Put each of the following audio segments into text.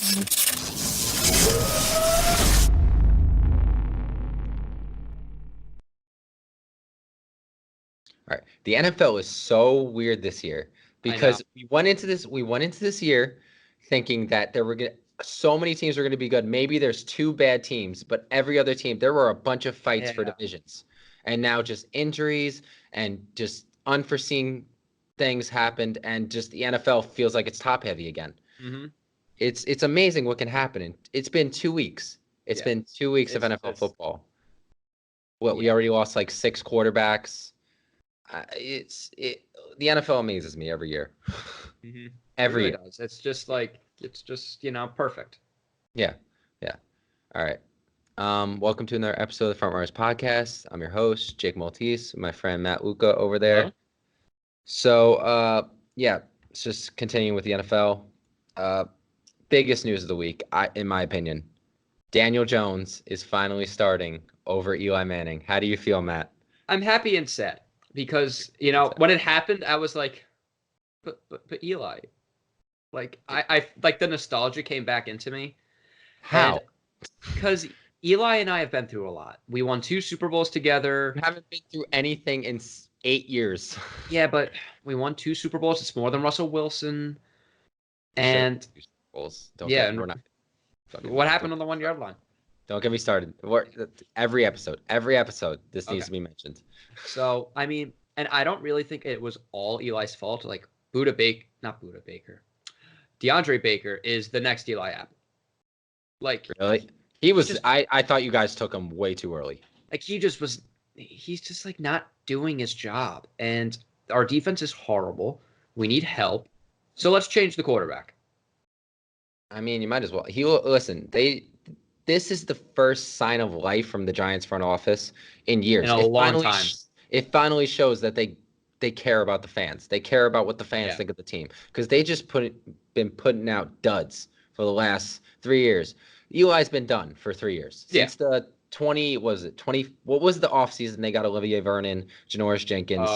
All right. The NFL is so weird this year because we went into this year thinking that so many teams were going to be good. Maybe there's two bad teams, but every other team, there were a bunch of fights for divisions. And now just injuries and just unforeseen things happened, and just the NFL feels like it's top heavy again. Mm-hmm. It's amazing what can happen. And it's been 2 weeks. It's been 2 weeks of NFL football. We already lost like 6 quarterbacks. The NFL amazes me every year. Mm-hmm. Every year. It does. It's just perfect. Yeah. All right. Welcome to another episode of the Frontrunners Podcast. I'm your host, Jake Maltese, my friend Matt Luca over there. Hello? So, it's just continuing with the NFL. Biggest news of the week, in my opinion, Daniel Jones is finally starting over Eli Manning. How do you feel, Matt? I'm happy and sad because, when it happened, I was like, but Eli. Like, I like the nostalgia came back into me. How? Because Eli and I have been through a lot. We won 2 Super Bowls together. We haven't been through anything in 8 years. Yeah, but we won 2 Super Bowls. It's more than Russell Wilson. And what happened on the 1 yard line? Don't get me started. Every episode, this needs to be mentioned. So, I mean, and I don't really think it was all Eli's fault. Like, DeAndre Baker is the next Eli Apple. Like, really? He was. I thought you guys took him way too early. Like, he's just like not doing his job, and our defense is horrible. We need help, so let's change the quarterback. I mean, you might as well. This is the first sign of life from the Giants front office in years. In a long time. It finally shows that they care about the fans. They care about what the fans think of the team, because they just been putting out duds for the last 3 years. Eli's been done for 3 years. Since the 20, what was the offseason? They got Olivier Vernon, Janoris Jenkins,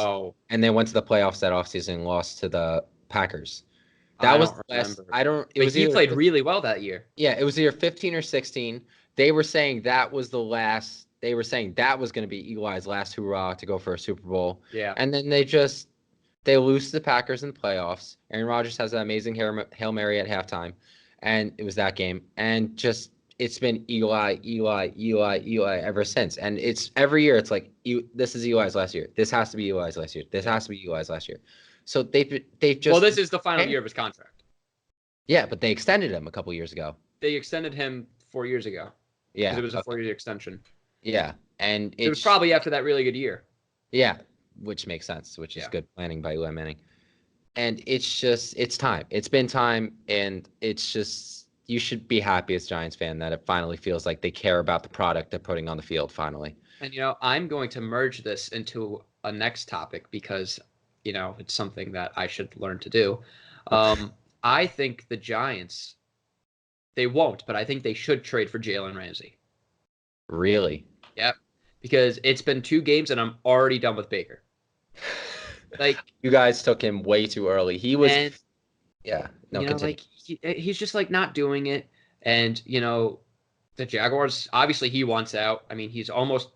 and then went to the playoffs that offseason and lost to the Packers. That was the last. He played really well that year. Yeah, it was either 15 or 16. They were saying that was the last. They were saying that was going to be Eli's last hurrah to go for a Super Bowl. Yeah. And then they lose to the Packers in the playoffs. Aaron Rodgers has that amazing Hail Mary at halftime, and it was that game. And just it's been Eli ever since. And it's every year. It's like this is Eli's last year. This has to be Eli's last year. This has to be Eli's last year. So they've just. Well, this is the final year of his contract. Yeah, but they extended him a couple years ago. They extended him 4 years ago. Yeah, because it was a 4-year extension. Yeah, and it was probably after that really good year. Yeah, which makes sense. Which is good planning by Eli Manning. And it's time. It's been time, and it's just you should be happy as a Giants fan that it finally feels like they care about the product they're putting on the field finally. And I'm going to merge this into a next topic because. It's something that I should learn to do. I think the Giants, they won't, but I think they should trade for Jalen Ramsey. Really? Yep. Because it's been 2 games and I'm already done with Baker. Like you guys took him way too early. He was. He's just like not doing it. And the Jaguars, obviously he wants out. I mean, he's almost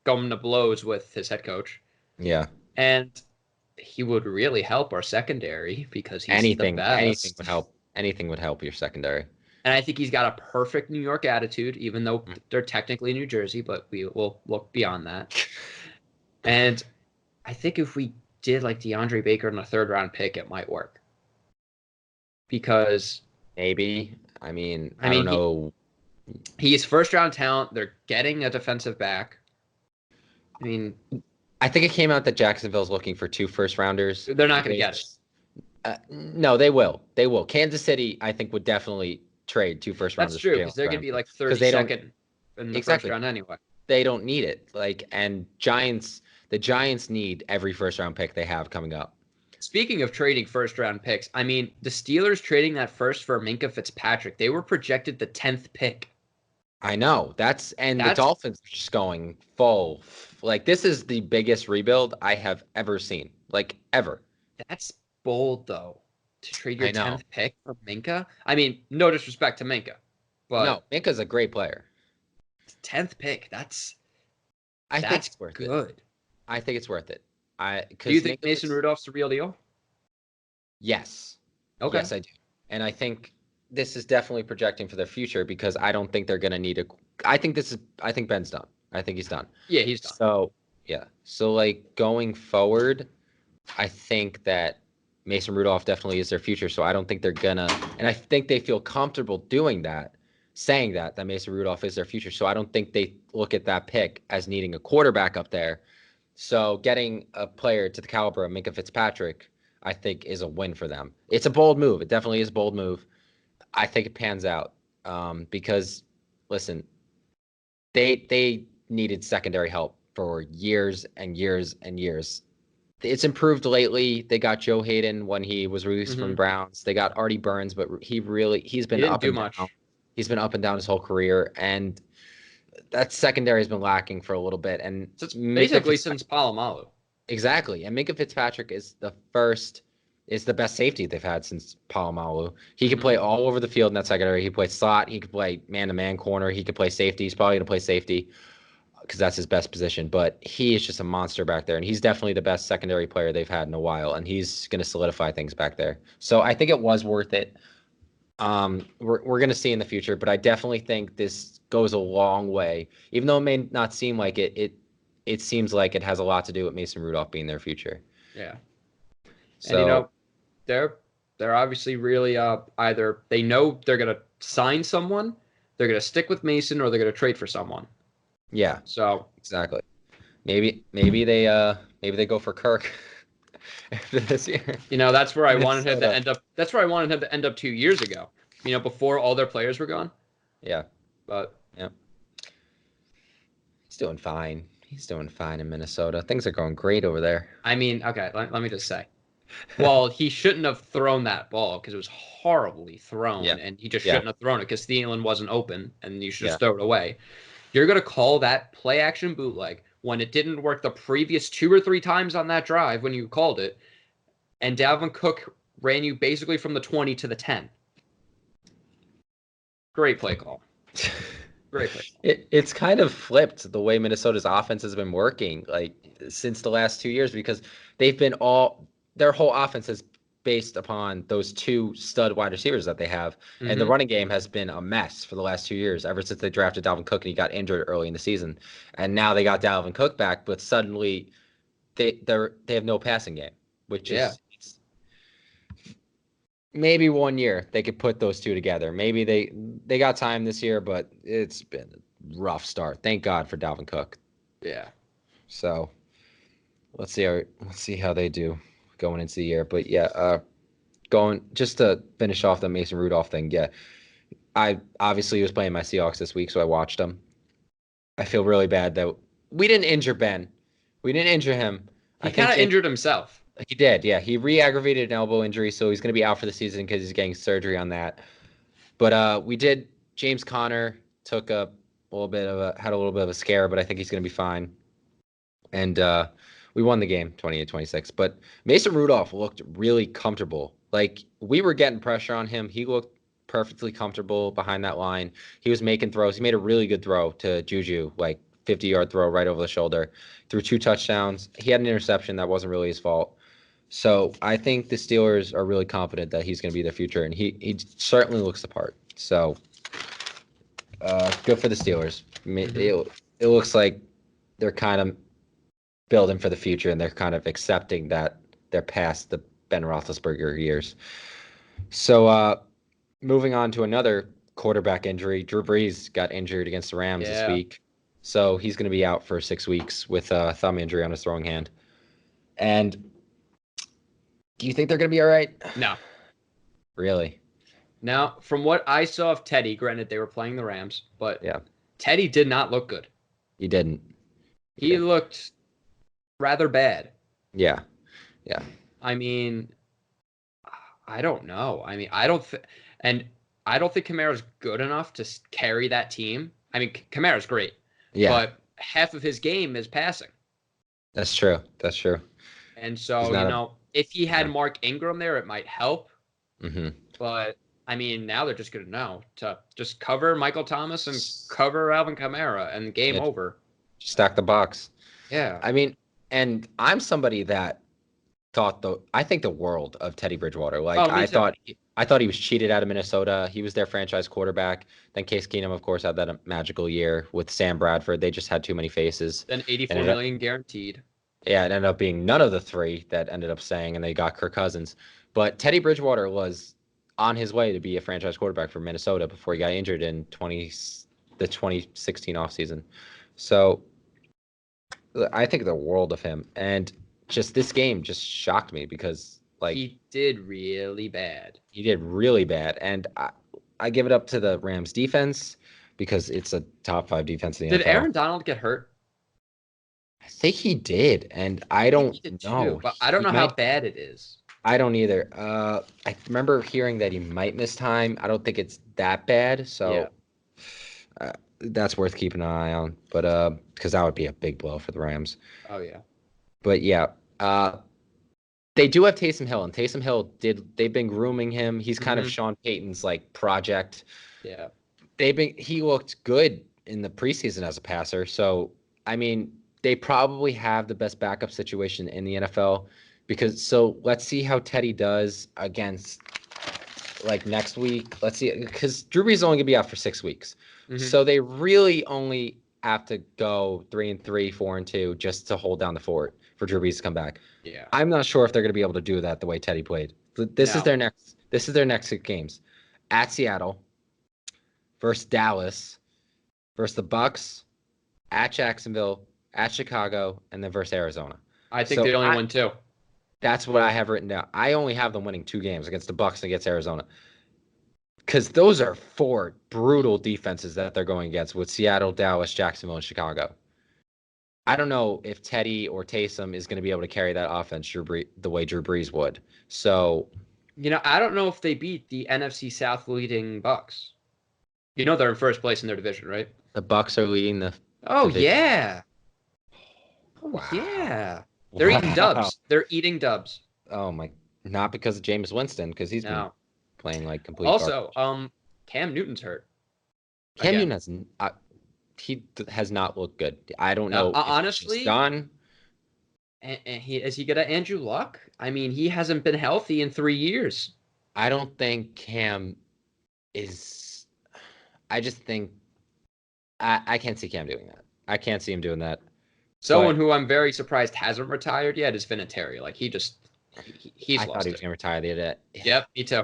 going to blows with his head coach. Yeah. And he would really help our secondary because he's the best. Anything would help your secondary. And I think he's got a perfect New York attitude, even though they're technically New Jersey, but we will look beyond that. And I think if we did like DeAndre Baker in a 3rd round pick, it might work. Because maybe. I don't know. He's 1st round talent. They're getting a defensive back. I think it came out that Jacksonville's looking for 2 first-rounders. They're not going to get it. No, they will. They will. Kansas City, I think, would definitely trade 2 first-rounders. That's true, because they're going to be like 32nd in the first round anyway. They don't need it. And the Giants need every first-round pick they have coming up. Speaking of trading first-round picks, the Steelers trading that first for Minkah Fitzpatrick, they were projected the 10th pick. I know. The Dolphins are just going full. This is the biggest rebuild I have ever seen. Ever. That's bold, though, to trade your I know. 10th pick for Minka. I mean, no disrespect to Minka, but No, Minka's a great player. 10th pick, that's I think it's worth good. it. I think it's worth it. Do you think Mason Rudolph's the real deal? Yes. Okay. Yes, I do. And I think this is definitely projecting for their future because I don't think they're going to need I think Ben's done. I think he's done. Yeah, he's done. So, yeah. So, like, going forward, I think that Mason Rudolph definitely is their future. So I don't think they're going to, and I think they feel comfortable doing that, saying that Mason Rudolph is their future. So I don't think they look at that pick as needing a quarterback up there. So getting a player to the caliber of Minka Fitzpatrick, I think, is a win for them. It's a bold move. It definitely is a bold move. I think it pans out because, listen, they needed secondary help for years and years and years. It's improved lately. They got Joe Hayden when he was released from the Browns. They got Artie Burns, but he's been up and down. He's been up and down his whole career, and that secondary has been lacking for a little bit. And so it's basically since Polamalu. Exactly. And Minka Fitzpatrick is the best safety they've had since Polamalu. He can play all over the field in that secondary. He plays slot. He could play man-to-man corner. He could play safety. He's probably going to play safety because that's his best position. But he is just a monster back there, and he's definitely the best secondary player they've had in a while, and he's going to solidify things back there. So I think it was worth it. We're going to see in the future, but I definitely think this goes a long way. Even though it may not seem like it, it seems like it has a lot to do with Mason Rudolph being their future. Yeah. So, and they're obviously really either they know they're going to sign someone, they're going to stick with Mason, or they're going to trade for someone. Yeah. So exactly. Maybe they go for Kirk after this year. That's where I wanted him to end up. That's where I wanted him to end up 2 years ago. Before all their players were gone. Yeah. But yeah. He's doing fine. He's doing fine in Minnesota. Things are going great over there. I mean, okay, let me just say. Well, he shouldn't have thrown that ball because it was horribly thrown, and he just shouldn't have thrown it because Thielen wasn't open, and you should just throw it away. You're going to call that play-action bootleg when it didn't work the previous 2 or 3 times on that drive when you called it, and Dalvin Cook ran you basically from the 20 to the 10. Great play call. Great play. It's kind of flipped the way Minnesota's offense has been working like since the last 2 years because they've been their whole offense is based upon those 2 stud wide receivers that they have. And the running game has been a mess for the last 2 years, ever since they drafted Dalvin Cook and he got injured early in the season. And now they got Dalvin Cook back, but suddenly they have no passing game, which is maybe 1 year they could put those 2 together. Maybe they got time this year, but it's been a rough start. Thank God for Dalvin Cook. Yeah. So let's see how they do going into the year. But yeah, going just to finish off the Mason Rudolph thing. Yeah, I obviously was playing my Seahawks this week, so I watched them. I feel really bad that we didn't injure Ben. We didn't injure him. He kind of injured himself. He did, yeah. He re-aggravated an elbow injury, so he's going to be out for the season because he's getting surgery on that. But we did. James Conner had a little bit of a scare, but I think he's going to be fine. And we won the game 28-26. But Mason Rudolph looked really comfortable. Like, we were getting pressure on him. He looked perfectly comfortable behind that line. He was making throws. He made a really good throw to Juju, like 50-yard throw right over the shoulder. Threw 2 touchdowns. He had an interception that wasn't really his fault. So I think the Steelers are really confident that he's going to be their future, and he certainly looks the part. So good for the Steelers. I mean, it looks like they're kind of building for the future, and they're kind of accepting that they're past the Ben Roethlisberger years. So moving on to another quarterback injury, Drew Brees got injured against the Rams this week. So he's going to be out for 6 weeks with a thumb injury on his throwing hand. And do you think they're going to be all right? No. Really? Now, from what I saw of Teddy, granted they were playing the Rams, but Teddy did not look good. He didn't. He looked rather bad. Yeah. I mean, I don't know. I mean, I don't think Kamara's good enough to carry that team. I mean, Kamara's great. Yeah. But half of his game is passing. That's true. And so, if he had Mark Ingram there, it might help. Mm-hmm. But I mean, now they're just going to just cover Michael Thomas and cover Alvin Kamara and game over. Stack the box. Yeah. I mean, and I'm somebody that I think the world of Teddy Bridgewater. Like I thought he was cheated out of Minnesota. He was their franchise quarterback. Then Case Keenum, of course, had that magical year with Sam Bradford. They just had too many faces. Then $84 million guaranteed. Yeah, it ended up being none of the three that ended up staying, and they got Kirk Cousins. But Teddy Bridgewater was on his way to be a franchise quarterback for Minnesota before he got injured in the 2016 offseason. So I think the world of him. And just this game just shocked me because he did really bad. He did really bad. And I give it up to the Rams defense because it's a top 5 defense in the NFL. Did Aaron Donald get hurt? I think he did. And I don't know. Too, but I don't know how bad it is. I don't either. I remember hearing that he might miss time. I don't think it's that bad. So that's worth keeping an eye on. But because that would be a big blow for the Rams. Oh, yeah. But yeah, they do have Taysom Hill, and Taysom Hill they've been grooming him. He's kind of Sean Payton's like project. Yeah. He looked good in the preseason as a passer. So, I mean, they probably have the best backup situation in the NFL so let's see how Teddy does against like next week. Let's see, because Drew Brees is only gonna be out for 6 weeks. Mm-hmm. So they really only have to go 3-3, 4-2 just to hold down the fort for Drew Brees to come back. Yeah. I'm not sure if they're going to be able to do that the way Teddy played. This is their next 6 games. At Seattle, versus Dallas, versus the Bucs, at Jacksonville, at Chicago, and then versus Arizona. I think they only won 2. That's what I have written down. I only have them winning 2 games against the Bucs and against Arizona. Because those are 4 brutal defenses that they're going against with Seattle, Dallas, Jacksonville, and Chicago. I don't know if Teddy or Taysom is going to be able to carry that offense the way Drew Brees would. So, I don't know if they beat the NFC South leading Bucs. They're in first place in their division, right? The Bucs are leading the. Oh division. Yeah. Oh wow. Yeah. They're eating dubs. They're eating dubs. Oh my! Not because of Jameis Winston, because he's been playing like complete. Also, garbage. Cam Newton's hurt. Cam Newton has not looked good. I don't know. Honestly, done. And is he gonna Andrew Luck? I mean, he hasn't been healthy in 3 years. I don't think Cam is. I just think I can't see Cam doing that. I can't see him doing that. Someone who I'm very surprised hasn't retired yet is Vinatieri. Like he's I thought he was gonna retire the other day. Yep, me too.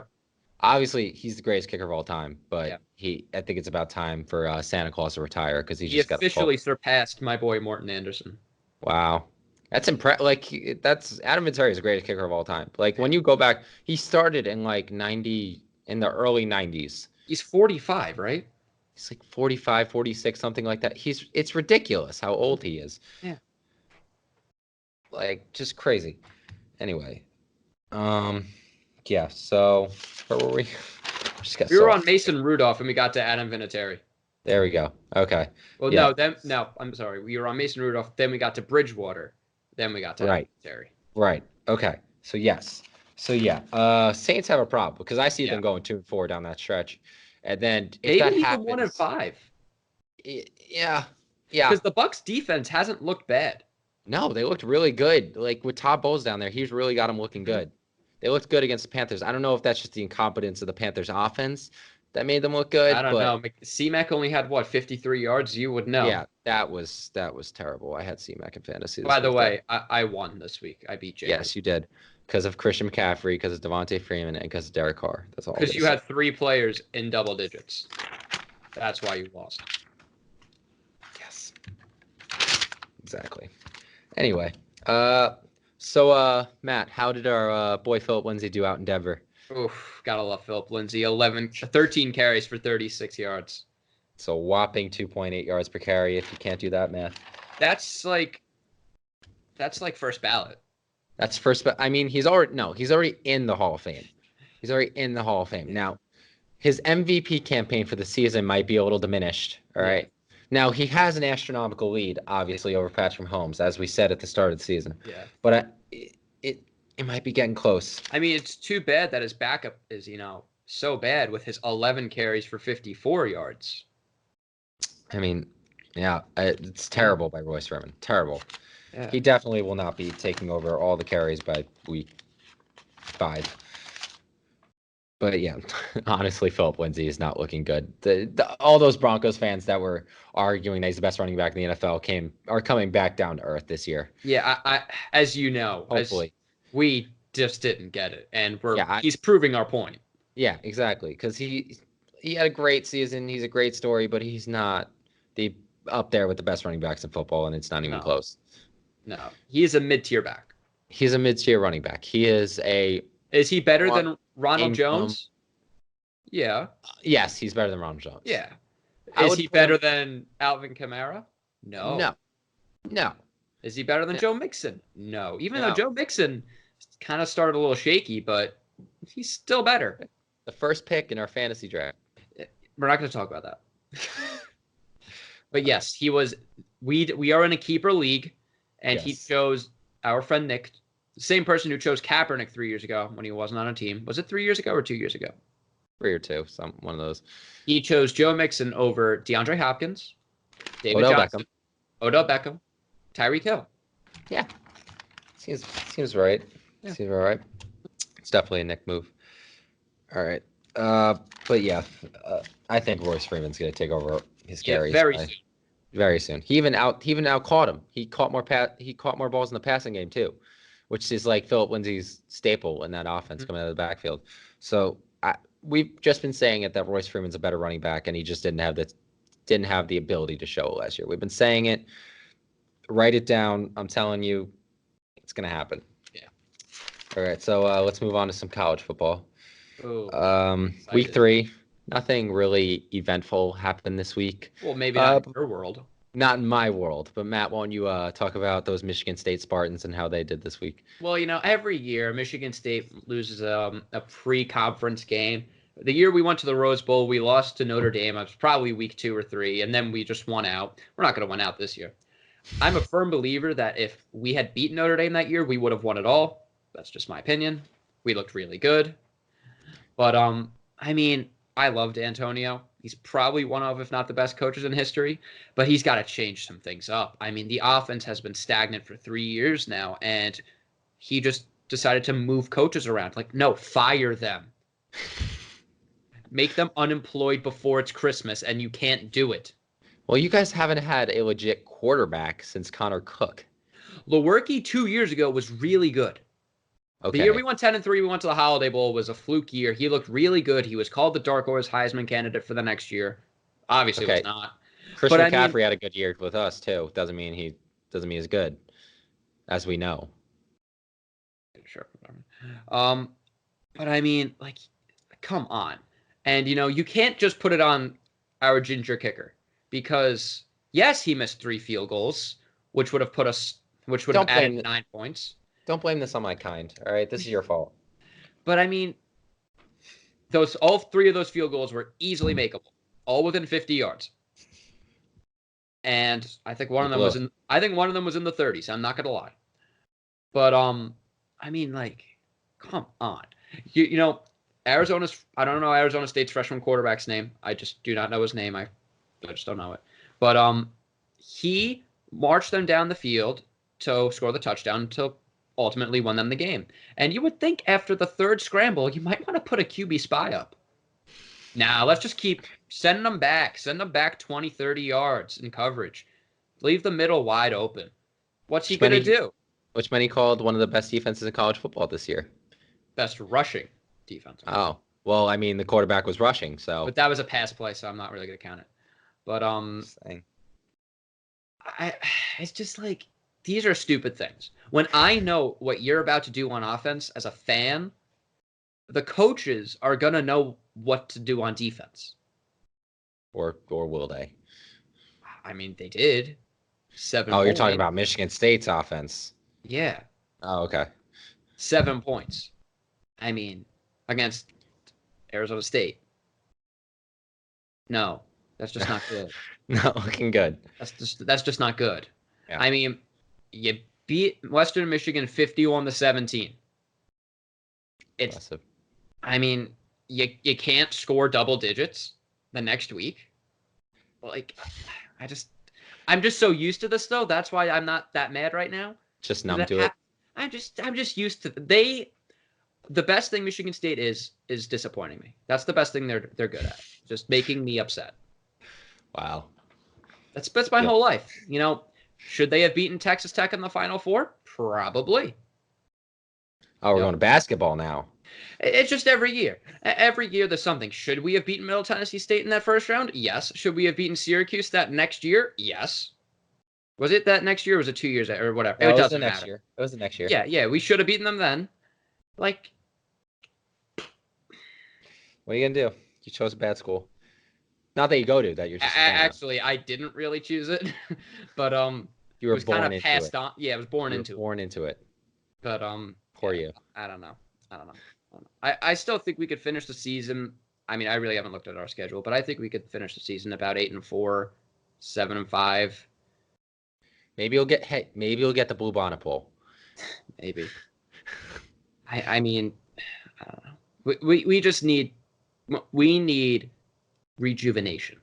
Obviously, he's the greatest kicker of all time, but I think it's about time for Santa Claus to retire because he just officially surpassed my boy Morton Anderson. Wow, that's impressive. Like that's Adam Vinatieri is the greatest kicker of all time. Like when you go back, he started in like in the early 90s. He's 45, right? He's like 45, 46, something like that. It's ridiculous how old he is. Yeah. Like just crazy. Anyway, yeah. So where were we? We were on Mason Rudolph and we got to Adam Vinatieri. There we go. Okay. Well, no. I'm sorry. We were on Mason Rudolph. Then we got to Bridgewater. Then we got to Adam Vinatieri. Right. Okay. So yes. So yeah. Saints have a problem because I see them going 2-4 down that stretch, and then if maybe that even happens, 1-5. Yeah. Because the Bucs defense hasn't looked bad. No, they looked really good. Like with Todd Bowles down there, he's really got them looking good. They looked good against the Panthers. I don't know if that's just the incompetence of the Panthers offense that made them look good. I don't know. C-Mac only had 53 yards. You would know. Yeah, that was terrible. I had C-Mac in fantasy. By the way, I won this week. I beat Jalen. Yes, you did. Because of Christian McCaffrey, because of Devontae Freeman, and because of Derek Carr. That's all. Because you had 3 players in double digits. That's why you lost. Yes. Exactly. Anyway, so Matt, how did our boy Phillip Lindsay do out in Denver? Oof, gotta love Phillip Lindsay. 13 carries for 36 yards. It's a whopping 2.8 yards per carry. If you can't do that math, that's like first ballot. That's first. I mean, he's already in the Hall of Fame. He's already in the Hall of Fame. Now, his MVP campaign for the season might be a little diminished. All right. Now, he has an astronomical lead, obviously, over Patrick Mahomes, as we said at the start of the season. Yeah. But It might be getting close. I mean, it's too bad that his backup is, so bad with his 11 carries for 54 yards. I mean, yeah, it's terrible by Royce Freeman. Terrible. Yeah. He definitely will not be taking over all the carries by week 5. But yeah, honestly, Phillip Lindsay is not looking good. All those Broncos fans that were arguing that he's the best running back in the NFL are coming back down to earth this year. Yeah, I as you know, hopefully, we just didn't get it, and he's proving our point. Yeah, exactly. Because he had a great season. He's a great story, but he's not up there with the best running backs in football, and it's not even close. No, he is a mid-tier back. He's a mid-tier running back. He is a. Is he better than Ronald Jones? Yeah. Yes, he's better than Ronald Jones. Yeah. Is he better than Alvin Kamara? No. Is he better than Joe Mixon? No. Even though Joe Mixon kind of started a little shaky, but he's still better. The first pick in our fantasy draft. We're not going to talk about that. But yes, he was. We are in a keeper league, and he chose our friend Nick, the same person who chose Kaepernick 3 years ago when he wasn't on a team. Was it 3 years ago or 2 years ago? 3 or 2, one of those. He chose Joe Mixon over DeAndre Hopkins, David Johnson, Odell Beckham, Tyreek Hill. Yeah, seems right. Yeah. Seems all right. It's definitely a Nick move. All right, but yeah, I think Royce Freeman's going to take over his carries very soon. He even out caught him. He caught more balls in the passing game too, which is like Phillip Lindsay's staple in that offense coming out of the backfield. So we've just been saying it that Royce Freeman's a better running back, and he just didn't have the ability to show it last year. We've been saying it. Write it down. I'm telling you, it's gonna happen. Yeah. All right. So let's move on to some college football. Week 3. Nothing really eventful happened this week. Well, maybe not in your world. Not in my world. But Matt, why don't you talk about those Michigan State Spartans and how they did this week? Well, every year Michigan State loses a pre-conference game. The year we went to the Rose Bowl, we lost to Notre Dame. It was probably week 2 or 3, and then we just won out. We're not going to win out this year. I'm a firm believer that if we had beaten Notre Dame that year, we would have won it all. That's just my opinion. We looked really good. But, I loved Antonio. He's probably one of, if not the best coaches in history, but he's got to change some things up. The offense has been stagnant for 3 years now, and he just decided to move coaches around. Like, no, fire them. Make them unemployed before it's Christmas, and you can't do it. Well, you guys haven't had a legit quarterback since Connor Cook. Lewerke 2 years ago was really good. Okay. The year we went 10-3, we went to the Holiday Bowl, was a fluke year. He looked really good. He was called the dark horse Heisman candidate for the next year. Obviously, it was not. Christian McCaffrey had a good year with us too. Doesn't mean he's good, as we know. Sure. But come on. And you can't just put it on our ginger kicker, because yes, he missed 3 field goals, which would have added 9 points. Don't blame this on my kind. All right, this is your fault. But all 3 of those field goals were easily makeable, all within 50 yards. And I think one of them was in the 30s. I'm not gonna lie. But come on. Arizona's. I don't know Arizona State's freshman quarterback's name. I just do not know his name. I just don't know it. But he marched them down the field to score the touchdown to ultimately won them the game. And you would think after the 3rd scramble, you might want to put a QB spy up. Now, let's just keep sending them back. Send them back 20, 30 yards in coverage. Leave the middle wide open. What's he going to do? Which many called one of the best defenses in college football this year. Best rushing defense. Oh, well, the quarterback was rushing, so. But that was a pass play, so I'm not really going to count it. But, it's just like, these are stupid things. When I know what you're about to do on offense as a fan, the coaches are going to know what to do on defense. Or will they? They did. 7 points. Oh, you're talking about Michigan State's offense. Yeah. Oh, okay. 7 points. Against Arizona State. No, that's just not good. Not looking good. That's just not good. Yeah. You beat Western Michigan 51-17. Impressive. I mean, you can't score double digits the next week. Like, I'm just so used to this though. That's why I'm not that mad right now. Just numb to it. I'm just used to the best thing Michigan State is disappointing me. That's the best thing they're good at. Just making me upset. Wow. That's my whole life. You know, should they have beaten Texas Tech in the Final Four? Probably. Oh, we're going to basketball now. It's just every year. Every year there's something. Should we have beaten Middle Tennessee State in that first round? Yes. Should we have beaten Syracuse that next year? Yes. Was it that next year or was it 2 years or whatever? No, it doesn't matter. Next year. It was the next year. Yeah. We should have beaten them then. Like, what are you going to do? You chose a bad school. Not that you go to, that you're just actually, I didn't really choose it, but you were it was born kind of passed it. on. Yeah, I was born into it. But poor you. I don't know. I still think we could finish the season. I mean, I really haven't looked at our schedule, but I think we could finish the season about 8-4, 7-5. Maybe you'll get the Blue Bonnet Bowl. Maybe. I mean, I don't know. We just need rejuvenation.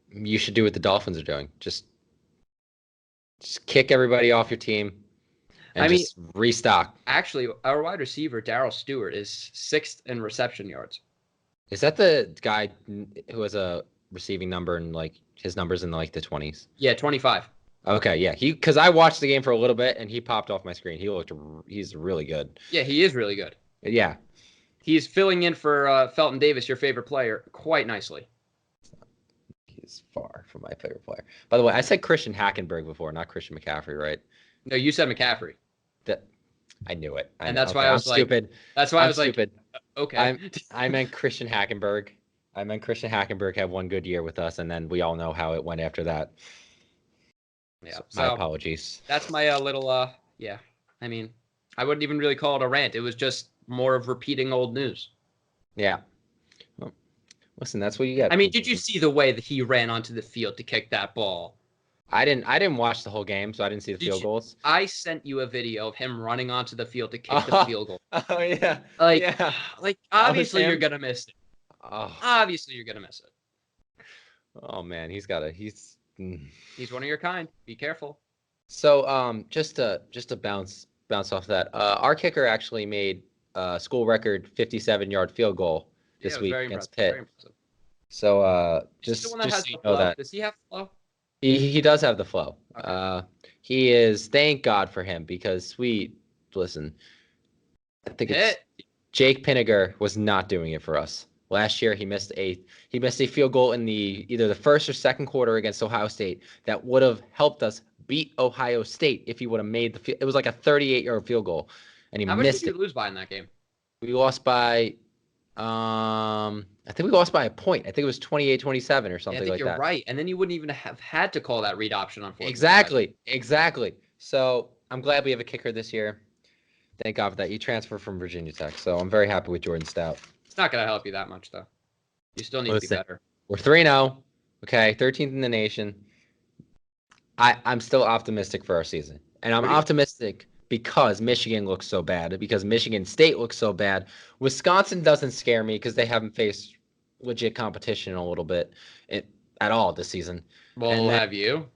You should do what the Dolphins are doing. Just kick everybody off your team and just restock. Actually, our wide receiver, Darrell Stewart, is 6th in reception yards. Is that the guy who has a receiving number and like his numbers in like the 20s? Yeah, 25. Okay, yeah. Because I watched the game for a little bit and he popped off my screen. He's really good. Yeah, he is really good. Yeah. He's filling in for Felton Davis, your favorite player, quite nicely. He's far from my favorite player. By the way, I said Christian Hackenberg before, not Christian McCaffrey, right? No, you said McCaffrey. I knew it. And that's why I was stupid. That's why I was stupid. Like, okay. I meant Christian Hackenberg. Christian Hackenberg had one good year with us, and then we all know how it went after that. Yeah. So my apologies. That's my little yeah. I mean, I wouldn't even really call it a rant. It was just more of repeating old news. Yeah. Well, listen, that's what you get. I mean, did you see the way that he ran onto the field to kick that ball? I didn't watch the whole game, so I didn't see the field goals. I sent you a video of him running onto the field to kick the field goal. Oh yeah. Like obviously you're gonna miss it. Oh. Obviously you're gonna miss it. Oh man, he's one of your kind. Be careful. So just to bounce off that, our kicker actually made school record 57-yard field goal this week against Pitt. Very impressive. So just so you know that. Does he have flow? He does have the flow. Okay. He is, thank God for him, because listen, I think it's Jake Pinniger was not doing it for us. Last year he missed a field goal in either the first or second quarter against Ohio State that would have helped us beat Ohio State if he would have made it was like a 38-yard field goal, and he missed it. How much did you lose by in that game? We lost by I think we lost by a point. I think it was 28-27 or something like that. I think you're right. And then you wouldn't even have had to call that read option, unfortunately. Exactly. So I'm glad we have a kicker this year. Thank God for that. He transferred from Virginia Tech, so I'm very happy with Jordan Stout. It's not going to help you that much, though. You still need to be better. We're 3-0. Okay, 13th in the nation. I'm still optimistic for our season. And I'm optimistic because Michigan looks so bad, because Michigan State looks so bad. Wisconsin doesn't scare me because they haven't faced legit competition in a little bit at all this season. Well, have you?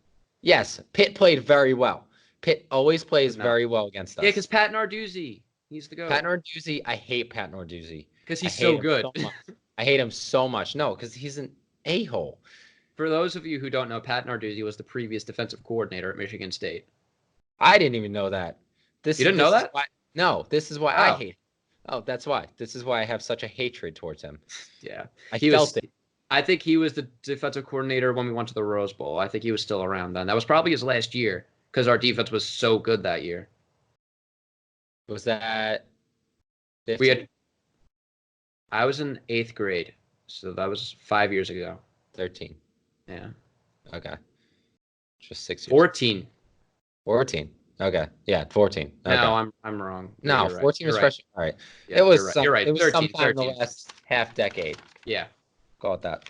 Yes. Pitt played very well. Pitt always plays very well against us. Yeah, because Pat Narduzzi, he's the GOAT. Pat Narduzzi, I hate Pat Narduzzi. Because he's so good. I hate him so much. No, because he's an a-hole. For those of you who don't know, Pat Narduzzi was the previous defensive coordinator at Michigan State. I didn't even know that. You didn't know that? No, this is why I hate him. Oh, that's why. This is why I have such a hatred towards him. Yeah. I felt it. I think he was the defensive coordinator when we went to the Rose Bowl. I think he was still around then. That was probably his last year because our defense was so good that year. Was that 15? I was in 8th grade, so that was 5 years ago. 13. Yeah. Okay. Just 6 years. 14. 14. Okay. Yeah, 14. Okay. No, I'm wrong. No, 14 was freshman. All right. Yeah, it was you're right. It was 13, sometime in the last half decade. Yeah. Call it that.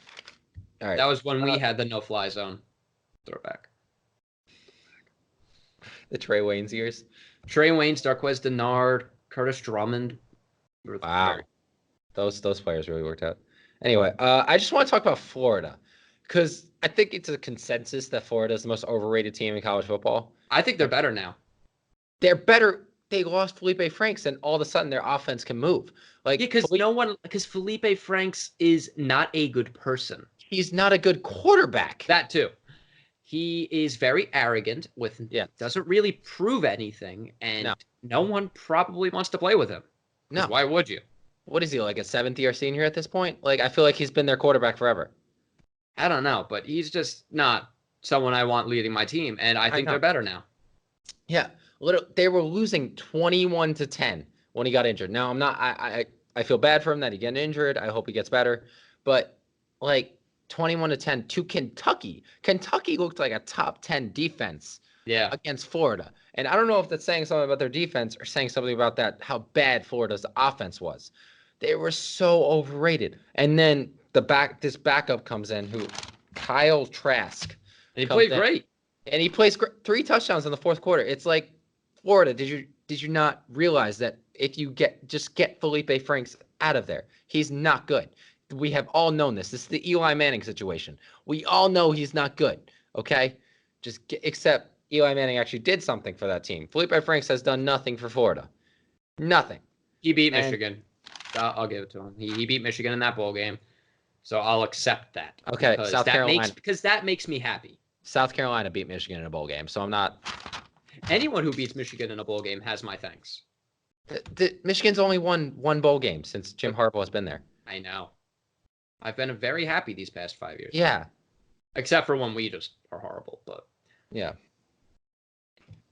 All right. That was when we had the no-fly zone. Throwback. The Trey Waynes years. Trey Waynes, Darquez Denard, Curtis Drummond. Wow. Those players really worked out. Anyway, I just want to talk about Florida because I think it's a consensus that Florida is the most overrated team in college football. I think they're better now. They're better. They lost Felipe Franks, and all of a sudden their offense can move. Because Felipe Franks is not a good person. He's not a good quarterback. That too. He is very arrogant doesn't really prove anything, and no one probably wants to play with him. No. Why would you? What is he, like a seventh-year senior at this point? Like, I feel like he's been their quarterback forever. I don't know, but he's just not someone I want leading my team, and I think they're better now. Yeah. They were losing 21-10 when he got injured. Now, I feel bad for him that he got injured. I hope he gets better. But, 21-10 to Kentucky. Kentucky looked like a top 10 defense against Florida. And I don't know if that's saying something about their defense or saying something about how bad Florida's offense was. They were so overrated. And then this backup comes in, Kyle Trask. And he played great. And he plays 3 touchdowns in the fourth quarter. It's like, Florida, did you not realize that if you get Felipe Franks out of there, he's not good. We have all known this. This is the Eli Manning situation. We all know he's not good, okay? Except Eli Manning actually did something for that team. Felipe Franks has done nothing for Florida. Nothing. He beat Michigan. I'll give it to him. He beat Michigan in that bowl game. So I'll accept that. Okay, South Carolina. Because that makes me happy. South Carolina beat Michigan in a bowl game, so I'm not... Anyone who beats Michigan in a bowl game has my thanks. Michigan's only won one bowl game since Jim Harbaugh has been there. I know. I've been very happy these past 5 years. Yeah. Except for when we just are horrible, but... Yeah.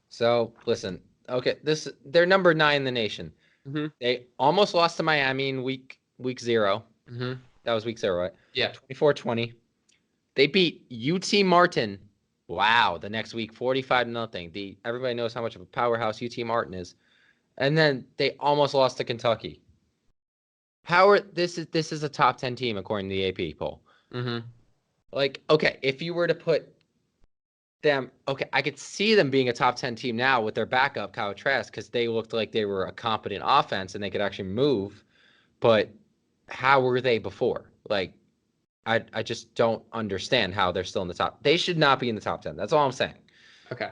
So, listen. Okay, they're number 9 in the nation. Mm-hmm. They almost lost to Miami in week 0. Mm-hmm. That was week 0, right? Yeah. 24-20. They beat UT Martin. Wow, the next week, 45-0. Everybody knows how much of a powerhouse UT Martin is. And then they almost lost to Kentucky. This is a top 10 team according to the AP poll. Mm-hmm. Okay, if you were to put them, I could see them being a top 10 team now with their backup, Kyle Trask, because they looked like they were a competent offense and they could actually move. But how were they before? I just don't understand how they're still in the top. They should not be in the top 10. That's all I'm saying. Okay.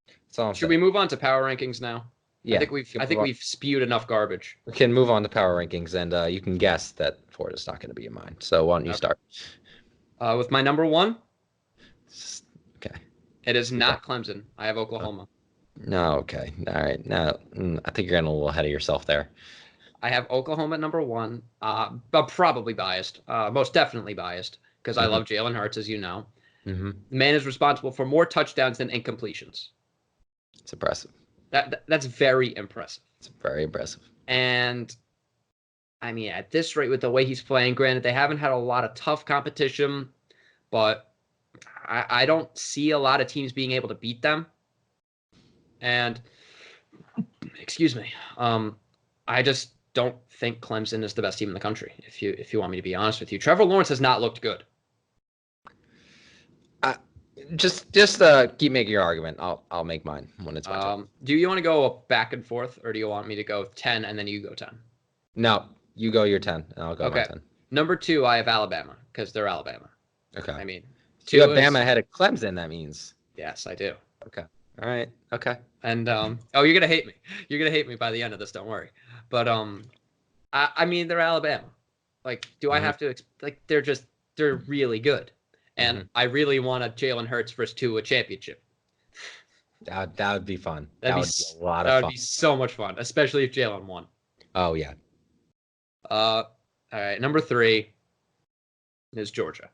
That's all I'm saying. Should we move on to power rankings now? Yeah. I think we've spewed enough garbage. We can move on to power rankings, and you can guess that Florida's not going to be in mine. So why don't you start? With my number 1? Okay. It is not Clemson. I have Oklahoma. No, okay. All right. Now, I think you're getting a little ahead of yourself there. I have Oklahoma at number 1, but probably biased, most definitely biased, because I love Jalen Hurts, as you know. Mm-hmm. The man is responsible for more touchdowns than incompletions. It's impressive. That's very impressive. It's very impressive. And, I mean, at this rate, with the way he's playing, granted, they haven't had a lot of tough competition, but I don't see a lot of teams being able to beat them. And, excuse me, I just don't think Clemson is the best team in the country, if you want me to be honest with you. Trevor Lawrence has not looked good. Just keep making your argument. I'll make mine when it's my turn. Do you want to go back and forth, or do you want me to go 10 and then you go 10? No, you go your 10, and I'll go my 10. Number 2, I have Alabama, because they're Alabama. Okay. I mean, you have Bama ahead of Clemson, that means. Yes, I do. Okay. All right. Okay. And, you're going to hate me. You're going to hate me by the end of this, don't worry. But, I mean, they're Alabama. Do I have to, they're really good. And I really want a Jalen Hurts versus Tua championship. That would be fun. That would be a lot of fun. That would be so much fun, especially if Jalen won. Oh, yeah. All right. Number 3 is Georgia.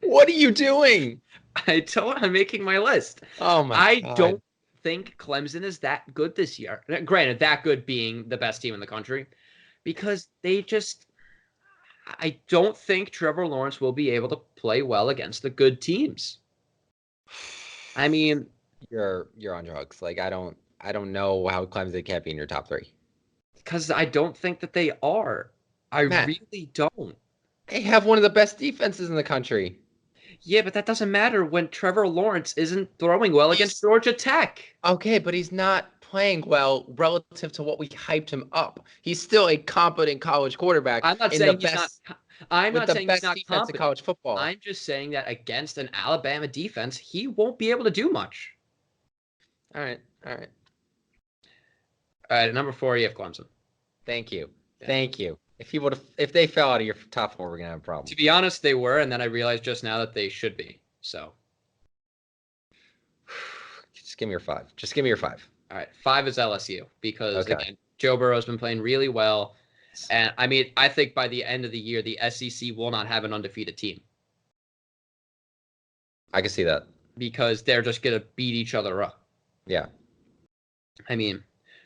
What are you doing? I'm making my list. Oh, my God. I don't think Clemson is that good this year. Granted, that good being the best team in the country. Because I don't think Trevor Lawrence will be able to play well against the good teams. I mean, you're on drugs. I don't know how Clemson can't be in your top 3. Because I don't think that they are. I really don't. They have one of the best defenses in the country. Yeah, but that doesn't matter when Trevor Lawrence isn't throwing well against Georgia Tech. Okay, but he's not playing well relative to what we hyped him up. He's still a competent college quarterback I'm not in the saying he's not. best I'm with not the saying he's best not defense in competent. college football. I'm just saying that against an Alabama defense, he won't be able to do much. All right. All right, at number 4, you have Clemson. Thank you. Yeah. Thank you. If they fell out of your top 4, we're gonna have a problem. To be honest, they were, and then I realized just now that they should be. So, just give me your 5. Just give me your 5. All right, 5 is LSU because again, Joe Burrow's been playing really well, and I mean, I think by the end of the year, the SEC will not have an undefeated team. I can see that because they're just gonna beat each other up. Yeah. I mean,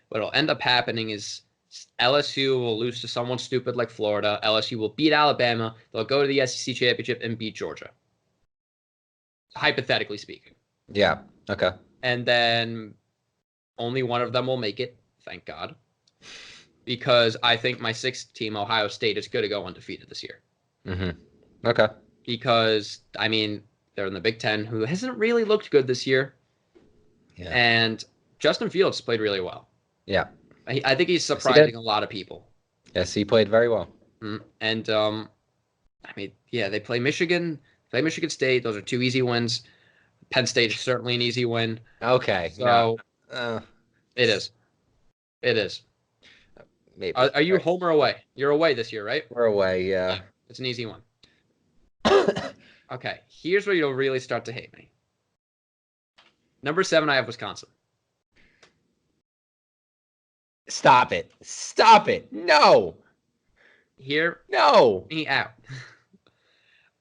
what'll end up happening is LSU will lose to someone stupid like Florida. LSU will beat Alabama. They'll go to the SEC championship and beat Georgia. Hypothetically speaking. Yeah. Okay. And then only one of them will make it. Thank God. Because I think my 6th team, Ohio State, is going to go undefeated this year. Mm-hmm. Okay. Because, I mean, they're in the Big Ten, who hasn't really looked good this year. Yeah. And Justin Fields played really well. Yeah. I think he's surprising a lot of people. Yes, he played very well. And, I mean, yeah, they play Michigan State. Those are 2 easy wins. Penn State is certainly an easy win. Okay. So, no. It is. It is. Maybe. Are you home or away? You're away this year, right? We're away, yeah. It's an easy one. Okay, here's where you'll really start to hate me. Number 7, I have Wisconsin. Stop it. Stop it. No. No. Me out.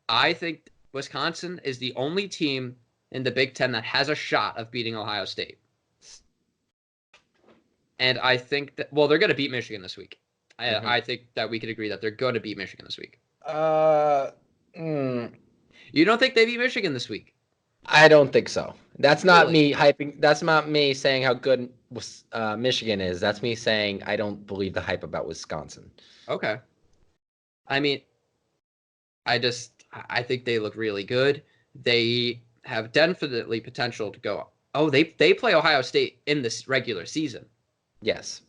I think Wisconsin is the only team in the Big Ten that has a shot of beating Ohio State. And I think that, well, they're going to beat Michigan this week. I think that we could agree that they're going to beat Michigan this week. You don't think they beat Michigan this week? I don't think so. That's not me hyping. That's not me saying how good Michigan is. That's me saying I don't believe the hype about Wisconsin. Okay. I mean, I think they look really good. They have definitely potential to go. Oh, they play Ohio State in this regular season. Yes.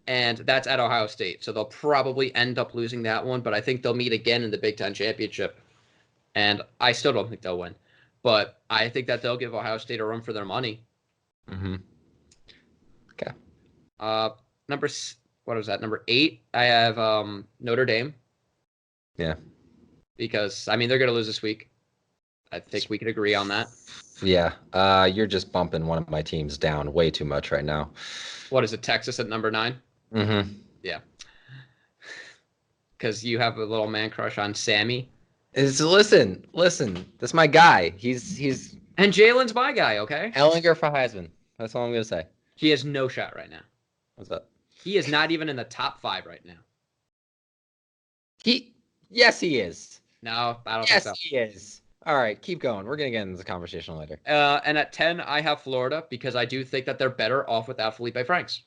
And that's at Ohio State. So they'll probably end up losing that one, but I think they'll meet again in the Big Ten Championship. And I still don't think they'll win. But I think that they'll give Ohio State a run for their money. Mm-hmm. Okay. Number 8, I have Notre Dame. Yeah. Because, I mean, they're going to lose this week. I think we could agree on that. Yeah. You're just bumping one of my teams down way too much right now. What is it, Texas at number 9? Mm-hmm. Yeah. Because you have a little man crush on Sammy. Listen. That's my guy. He's and Jalen's my guy. Okay. Ellinger for Heisman. That's all I'm gonna say. He has no shot right now. What's up? He is not even in the top 5 right now. Yes, he is. No, I don't think so. Yes, he is. All right, keep going. We're gonna get into the conversation later. And at 10, I have Florida because I do think that they're better off without Felipe Franks.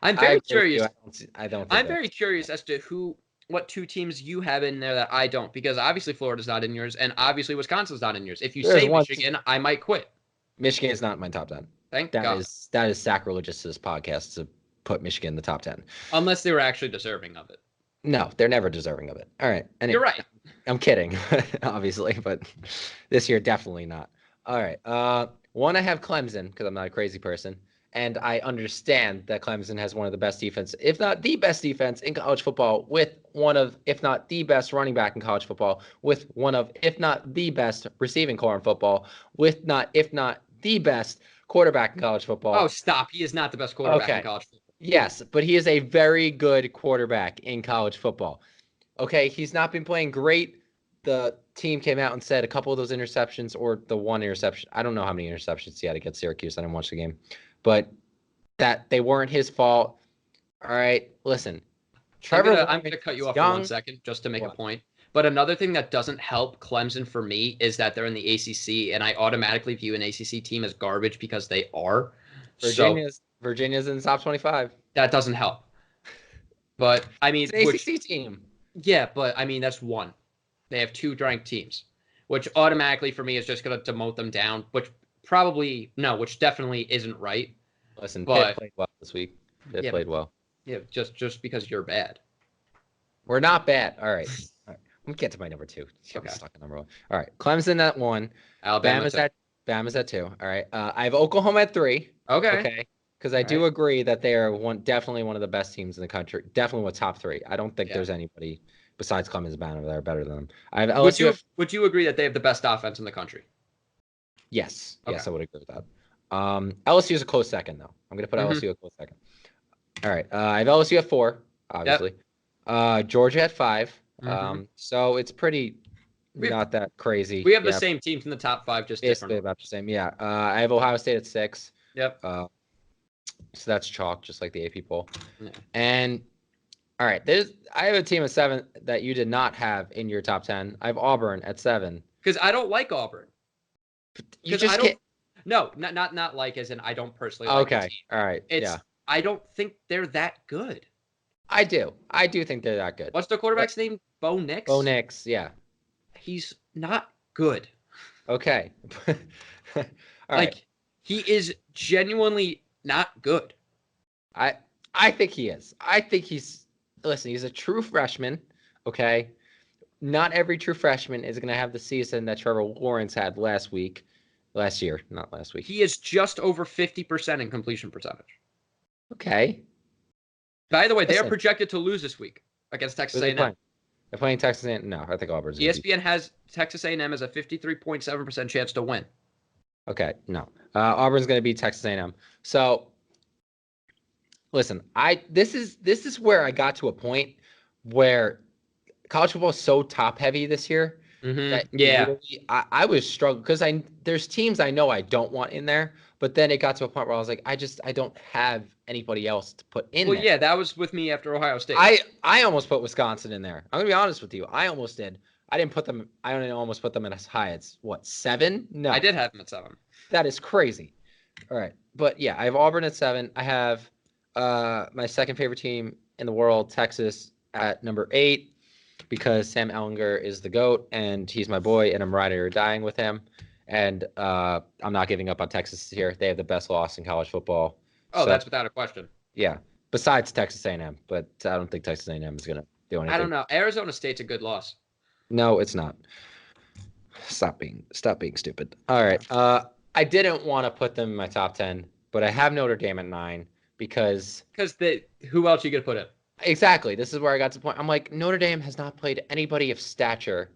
I'm very curious. I'm very curious as to what 2 teams you have in there that I don't, because obviously Florida's not in yours, and obviously Wisconsin's not in yours. If you say Michigan, I might quit. Michigan is not in my top 10. Thank God. That is sacrilegious to this podcast to put Michigan in the top 10. Unless they were actually deserving of it. No, they're never deserving of it. All right. Anyway, you're right. I'm kidding, obviously, but this year definitely not. All right. One, I have Clemson because I'm not a crazy person. And I understand that Clemson has one of the best defense, if not the best defense in college football, with one of, if not the best running back in college football, with one of, if not the best receiving core in football, with not, if not the best quarterback in college football. Oh, stop. He is not the best quarterback in college football. Yes, but he is a very good quarterback in college football. Okay, he's not been playing great. The team came out and said a couple of those interceptions, or the one interception. I don't know how many interceptions he had against Syracuse. I didn't watch the game. But that they weren't his fault. All right, listen. Trevor, I'm going to cut you off for 1 second just to make a point. But another thing that doesn't help Clemson for me is that they're in the ACC, and I automatically view an ACC team as garbage because they are. Virginia's in the top 25. That doesn't help. But, I mean... It's an ACC team. Yeah, but, I mean, that's one. They have 2 ranked teams. which automatically for me is just going to demote them down, which definitely isn't right. Listen, but, Pitt played well this week. Pitt played well. Yeah, just because you're bad. We're not bad. All right. I'm going to get to my number 2. I'm stuck at number 1. All right. Clemson at 1. Bama's at 2. All right. I have Oklahoma at 3. Okay. Because I do agree that they are definitely one of the best teams in the country. Definitely with top 3. I don't think there's anybody besides Clemson Bama that are better than them. I have LSU. Would you agree that they have the best offense in the country? Yes. Okay. Yes, I would agree with that. LSU is a close second, though. I'm going to put LSU a close second. All right. I have LSU at 4, obviously. Yep. Georgia at 5. So it's pretty not that crazy. We have the same teams in the top 5, just basically about the same. Yeah. I have Ohio State at 6. Yep. So that's chalk, just like the AP poll. Yeah. And all right, I have a team of 7 that you did not have in your top 10. I have Auburn at 7. Because I don't like Auburn. You just can't. No, not like as in I don't personally like the team. All right. I don't think they're that good. I do think they're that good. What's their quarterback's name? Bo Nix? Bo Nix, yeah. He's not good. Okay. All right. He is genuinely not good. I think he is. I think he's a true freshman, okay? Not every true freshman is going to have the season that Trevor Lawrence had last year, not last week. He is just over 50% in completion percentage. Okay. By the way, they are projected to lose this week against Texas A&M. They're playing Texas A&M? No, I think Auburn's ESPN has Texas A&M as a 53.7% chance to win. Okay, no. Auburn's going to beat Texas A&M. So, listen, this is where I got to a point where college football is so top heavy this year. That I was struggling because there's teams I know I don't want in there, but then it got to a point where I was like, I don't have anybody else to put in there. Well, yeah, that was with me after Ohio State. I almost put Wisconsin in there. I'm gonna be honest with you. I almost did. I didn't put them. I only almost put them as high as 7? No, I did have them at 7. That is crazy. All right, but yeah, I have Auburn at 7. I have my second favorite team in the world, Texas, at number 8. Because Sam Ehlinger is the GOAT, and he's my boy, and I'm riding or dying with him. And I'm not giving up on Texas here. They have the best loss in college football. Oh, so, that's without a question. Yeah, besides Texas A&M, but I don't think Texas A&M is going to do anything. I don't know. Arizona State's a good loss. No, it's not. Stop being stupid. All right. I didn't want to put them in my top 10, but I have Notre Dame at 9 because who else are you going to put in? Exactly. This is where I got to the point. I'm like, Notre Dame has not played anybody of stature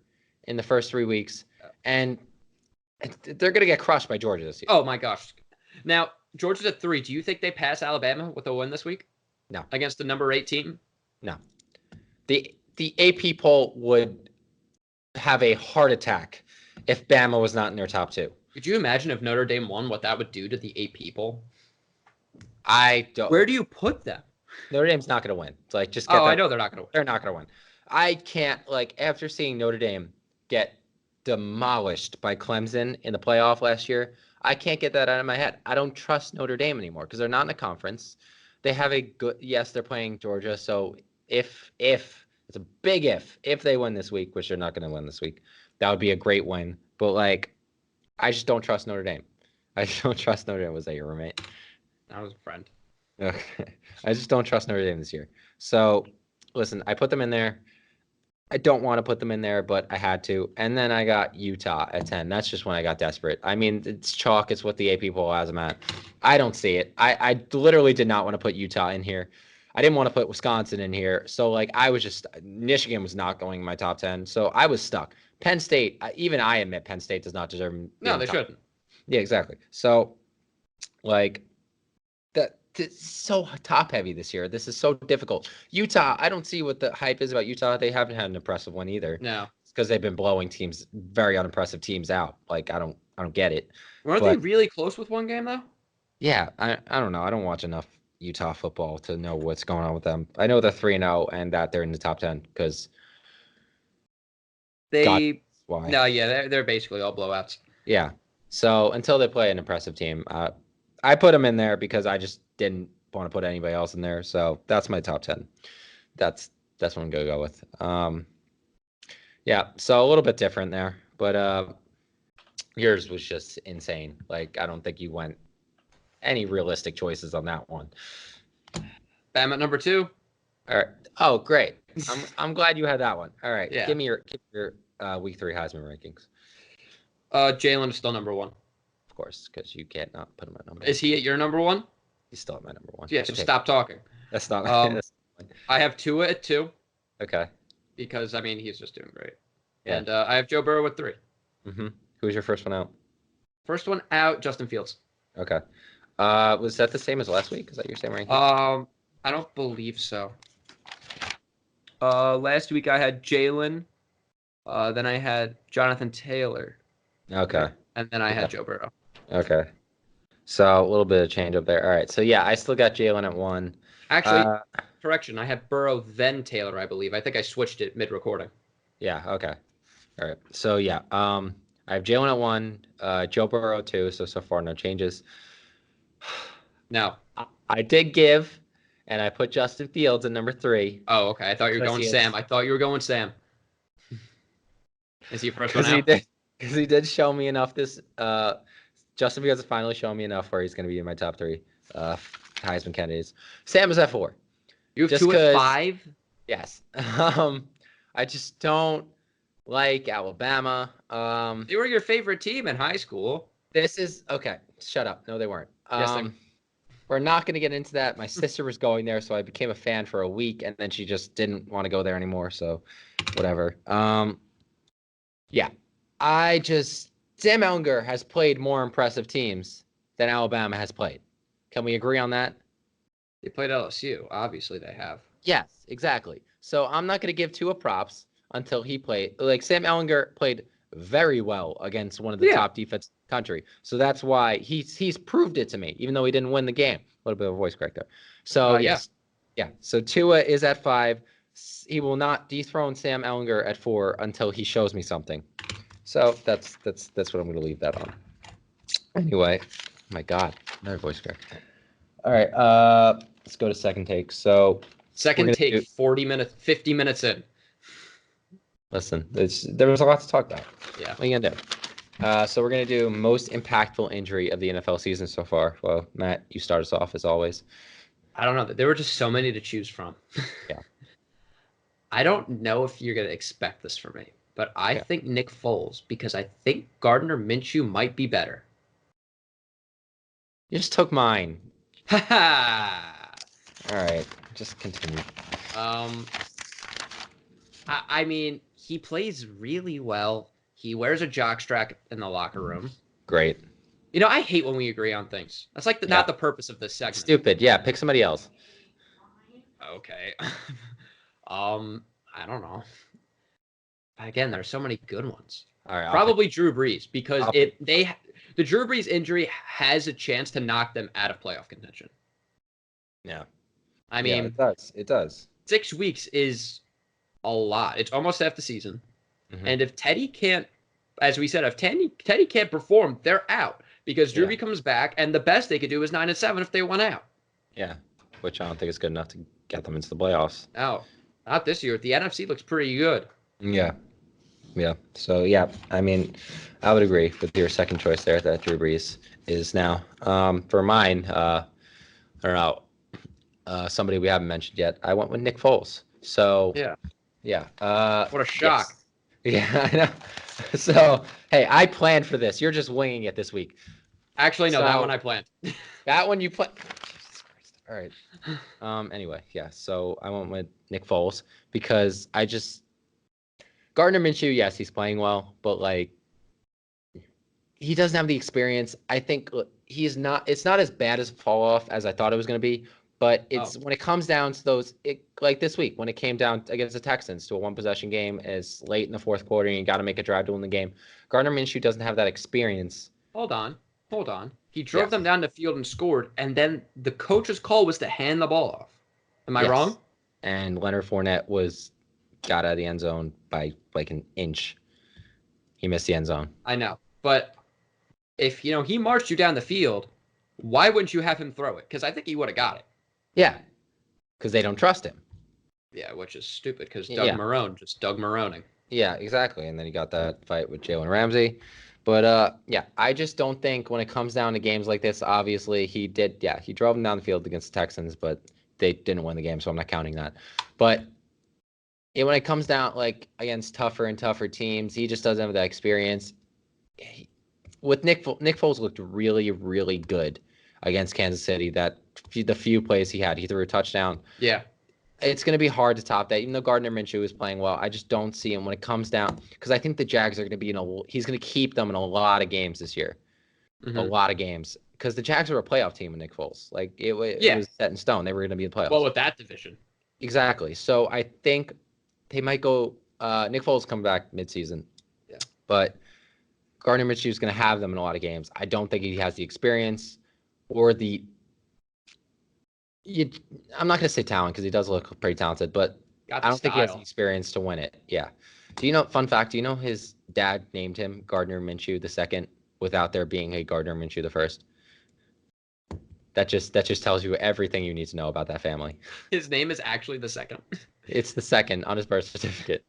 in the first 3 weeks, and they're going to get crushed by Georgia this year. Oh, my gosh. Now, Georgia's at 3. Do you think they pass Alabama with a win this week? No. Against the number 8 team? No. The AP poll would have a heart attack if Bama was not in their top 2. Could you imagine if Notre Dame won, what that would do to the AP poll? I don't. Where do you put them? Notre Dame's not going to win. It's like, just get I know they're not going to win. They're not going to win. I can't, after seeing Notre Dame get demolished by Clemson in the playoff last year, I can't get that out of my head. I don't trust Notre Dame anymore because they're not in a conference. They have a good, yes, they're playing Georgia. So if it's a big if they win this week, which they're not going to win this week, that would be a great win. But I just don't trust Notre Dame. I just don't trust Notre Dame. Was that your roommate? I was a friend. Okay. I just don't trust Notre Dame this year. So, listen, I put them in there. I don't want to put them in there, but I had to. And then I got Utah at 10. That's just when I got desperate. I mean, it's chalk. It's what the AP poll has them at. I don't see it. I literally did not want to put Utah in here. I didn't want to put Wisconsin in here. So, I was just – Michigan was not going in my top 10. So, I was stuck. Penn State, even I admit Penn State does not deserve – No, they shouldn't. Yeah, exactly. So, it's so top heavy this year. This is so difficult. Utah, I don't see what the hype is about Utah. They haven't had an impressive one either. No. It's because they've been blowing very unimpressive teams out. I don't get it. Weren't they really close with one game though? Yeah, I don't know. I don't watch enough Utah football to know what's going on with them. I know they're 3-0 and that they're in the top 10 because they're basically all blowouts. Yeah. So until they play an impressive team, I put them in there because I just didn't want to put anybody else in there. So that's my top 10. That's what I'm going to go with. Yeah, so a little bit different there. But yours was just insane. Like, I don't think you went any realistic choices on that one. Bam at number 2. All right. Oh, great. I'm glad you had that one. All right. Yeah. Give me your week 3 Heisman rankings. Jalen is still number 1. Of course, because you can't not put him at number 1. Is he at your number 1? He's still at my number 1. Yeah, so stop talking. That's not I have Tua at 2. Okay. Because, I mean, he's just doing great. Yeah. And I have Joe Burrow at 3. Mm-hmm. Who's your first one out? First one out, Justin Fields. Okay. Was that the same as last week? Is that your same ranking? I don't believe so. Last week I had Jalen. Then I had Jonathan Taylor. Okay. And then I had Joe Burrow. Okay. So a little bit of change up there. All right. So yeah, I still got Jalen at 1. Actually, correction. I had Burrow then Taylor, I believe. I think I switched it mid-recording. Yeah. Okay. All right. So yeah, I have Jalen at 1, Joe Burrow 2. So far no changes. No. I did give, and I put Justin Fields at number 3. Oh, okay. I thought you were going Sam. I thought you were going Sam. Is he first one out? Because he did show me enough this. Justin Fields has finally shown me enough where he's going to be in my top 3 Heisman candidates. Sam is at 4. You have 2 at 5? Yes. I just don't like Alabama. They were your favorite team in high school. This is okay. Shut up. No, they weren't. Yes, we're not going to get into that. My sister was going there, so I became a fan for a week, and then she just didn't want to go there anymore. So, whatever. Yeah, Sam Ehlinger has played more impressive teams than Alabama has played. Can we agree on that? They played LSU. Obviously, they have. Yes, exactly. So I'm not going to give Tua props until he played. Like, Sam Ehlinger played very well against one of the top defense in the country. So that's why he's proved it to me, even though he didn't win the game. A little bit of a voice crack there. So, yes. Yeah. So Tua is at 5. He will not dethrone Sam Ehlinger at 4 until he shows me something. So that's what I'm going to leave that on. Anyway, my God, another voice crack. All right, let's go to second take. So second take, 50 minutes in. Listen, there was a lot to talk about. Yeah. What are you going to do? So we're going to do most impactful injury of the NFL season so far. Well, Matt, you start us off as always. I don't know. There were just so many to choose from. Yeah. I don't know if you're going to expect this from me, but I think Nick Foles, because I think Gardner Minshew might be better. You just took mine. Ha ha! All right, just continue. I mean, he plays really well. He wears a jockstrap in the locker room. Great. You know, I hate when we agree on things. That's like not the purpose of this segment. Stupid. Yeah, pick somebody else. Okay. I don't know. Again, there's so many good ones. All right. Probably Drew Brees, because the Drew Brees injury has a chance to knock them out of playoff contention. Yeah. I mean, it does. 6 weeks is a lot. It's almost half the season. Mm-hmm. And if Teddy can't, as we said, if Teddy can't perform, they're out, because Drew Brees comes back, and the best they could do is 9-7 if they went out. Yeah, which I don't think is good enough to get them into the playoffs. No, not this year. The NFC looks pretty good. Yeah. Yeah. So, yeah, I mean, I would agree with your second choice there that Drew Brees is now. For mine, I don't know, somebody we haven't mentioned yet, I went with Nick Foles. So, yeah. What a shock. Yes. Yeah, I know. So, hey, I planned for this. You're just winging it this week. Actually, no, that one I planned. That one you planned. Jesus Christ. All right. Anyway, yeah. So I went with Nick Foles because Gardner Minshew, yes, he's playing well, but like he doesn't have the experience. I think it's not as bad as a fall off as I thought it was going to be. But when it comes down to those, like this week, when it came down against the Texans to a one-possession game, as late in the fourth quarter, and you got to make a drive to win the game. Gardner Minshew doesn't have that experience. Hold on. He drove them down the field and scored, and then the coach's call was to hand the ball off. Am I wrong? And Leonard Fournette got out of the end zone by like an inch. He missed the end zone. I know, but if he marched you down the field, why wouldn't you have him throw it? Because I think he would have got it. Yeah, because they don't trust him. Yeah, which is stupid because Doug Yeah. Marrone just Doug Marroning. Yeah, exactly. And then he got that fight with Jalen Ramsey. But yeah, I just don't think when it comes down to games like this, obviously he drove them down the field against the Texans, but they didn't win the game, so I'm not counting that. But when it comes down like against tougher and tougher teams, he just doesn't have that experience. With Nick Foles looked really, really good against Kansas City. The few plays he threw a touchdown. Yeah. It's going to be hard to top that. Even though Gardner Minshew is playing well, I just don't see him when it comes down, because I think the Jags are going to be he's going to keep them in a lot of games this year. Mm-hmm. A lot of games, because the Jags were a playoff team with Nick Foles. Like it was set in stone. They were going to be in the playoffs. Well, with that division. Exactly. So I think they might go Nick Foles come back midseason. Yeah. But Gardner Minshew is going to have them in a lot of games. I don't think he has the experience or I'm not going to say talent because he does look pretty talented, but I don't think he has the experience to win it. Yeah. Fun fact, do you know his dad named him Gardner Minshew the second without there being a Gardner Minshew the first? That just tells you everything you need to know about that family. His name is actually the second. It's the second on his birth certificate,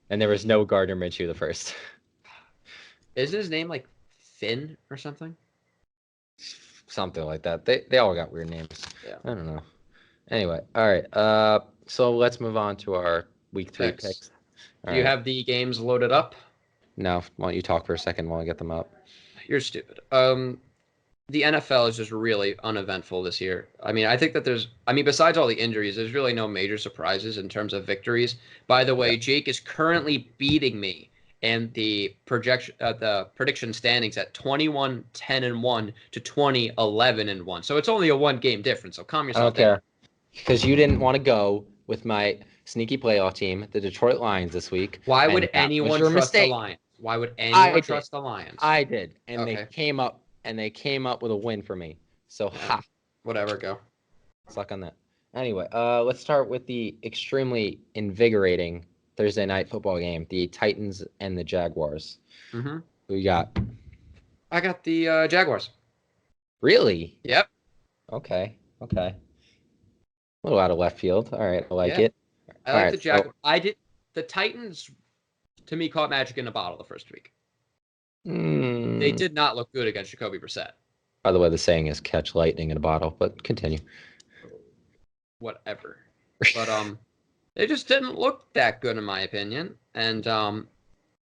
and there was no Gardner Minshew the first. Isn't his name like Finn or something? Something like that. They all got weird names. Yeah. I don't know. Anyway, all right. So let's move on to our week 3 picks. Do you have the games loaded up? No. Why don't you talk for a second while I get them up? You're stupid. The NFL is just really uneventful this year. I mean, I think that besides all the injuries, there's really no major surprises in terms of victories. By the way, Jake is currently beating me in the prediction standings at 21-10-1 to 20-11-1. So it's only a 1-game difference. So calm yourself down. Okay. Because you didn't want to go with my sneaky playoff team, the Detroit Lions, this week. Why would anyone trust the Lions? Why would anyone trust the Lions? I did, and they came up with a win for me. So whatever, go. Suck on that. Anyway, let's start with the extremely invigorating Thursday night football game, the Titans and the Jaguars. Mm-hmm. Who you got? I got the Jaguars. Really? Yep. Okay. A little out of left field. All right, I like it. I like the Jaguars. The Titans, to me, caught magic in a bottle the first week. They did not look good against Jacoby Brissett. By the way, the saying is catch lightning in a bottle, but continue. Whatever. But they just didn't look that good in my opinion. And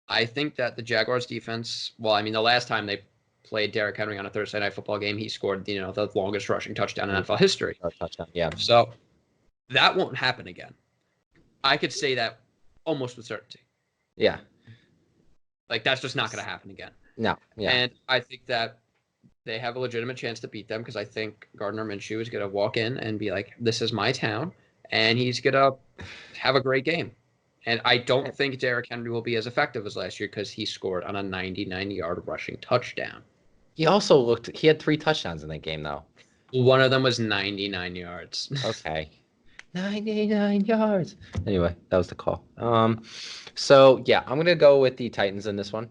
I think that the Jaguars defense, the last time they played Derrick Henry on a Thursday night football game, he scored, the longest rushing touchdown in NFL history. Touchdown, yeah. So that won't happen again. I could say that almost with certainty. Yeah. Like, that's just not going to happen again. No. Yeah. And I think that they have a legitimate chance to beat them because I think Gardner Minshew is going to walk in and be like, this is my town, and he's going to have a great game. And I don't think Derrick Henry will be as effective as last year because he scored on a 99-yard rushing touchdown. He had 3 touchdowns in that game, though. One of them was 99 yards. Okay. 99 yards. Anyway, that was the call. So, yeah, I'm going to go with the Titans in this one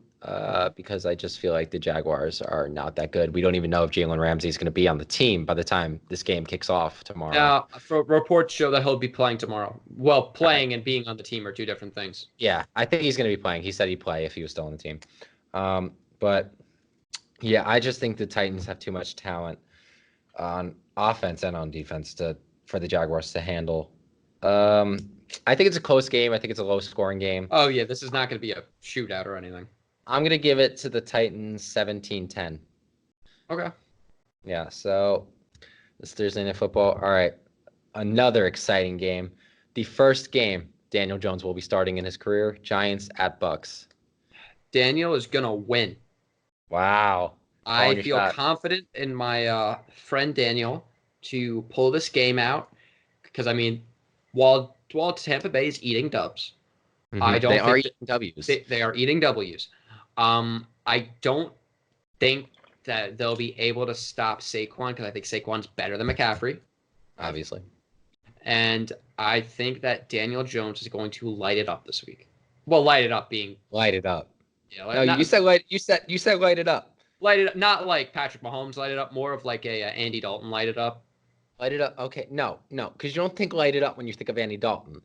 because I just feel like the Jaguars are not that good. We don't even know if Jalen Ramsey is going to be on the team by the time this game kicks off tomorrow. Now, reports show that he'll be playing tomorrow. Well, playing and being on the team are two different things. Yeah, I think he's going to be playing. He said he'd play if he was still on the team. But, yeah, I just think the Titans have too much talent on offense and on defense for the Jaguars to handle. I think it's a close game. I think it's a low-scoring game. Oh, yeah, this is not going to be a shootout or anything. I'm going to give it to the Titans 17-10. Okay. Yeah, so this Thursday Night Football. All right, another exciting game. The first game Daniel Jones will be starting in his career, Giants at Bucks. Daniel is going to win. Wow. I feel confident in my friend Daniel to pull this game out because, while Tampa Bay is eating dubs, I don't think eating W's. They are eating W's. I don't think that they'll be able to stop Saquon because I think Saquon's better than McCaffrey. Obviously. And I think that Daniel Jones is going to light it up this week. Well, light it up being light it up. Yeah, you said light it up. Light it up, not like Patrick Mahomes light it up, more of like a Andy Dalton light it up. Light it up. Okay, no, because you don't think light it up when you think of Andy Dalton.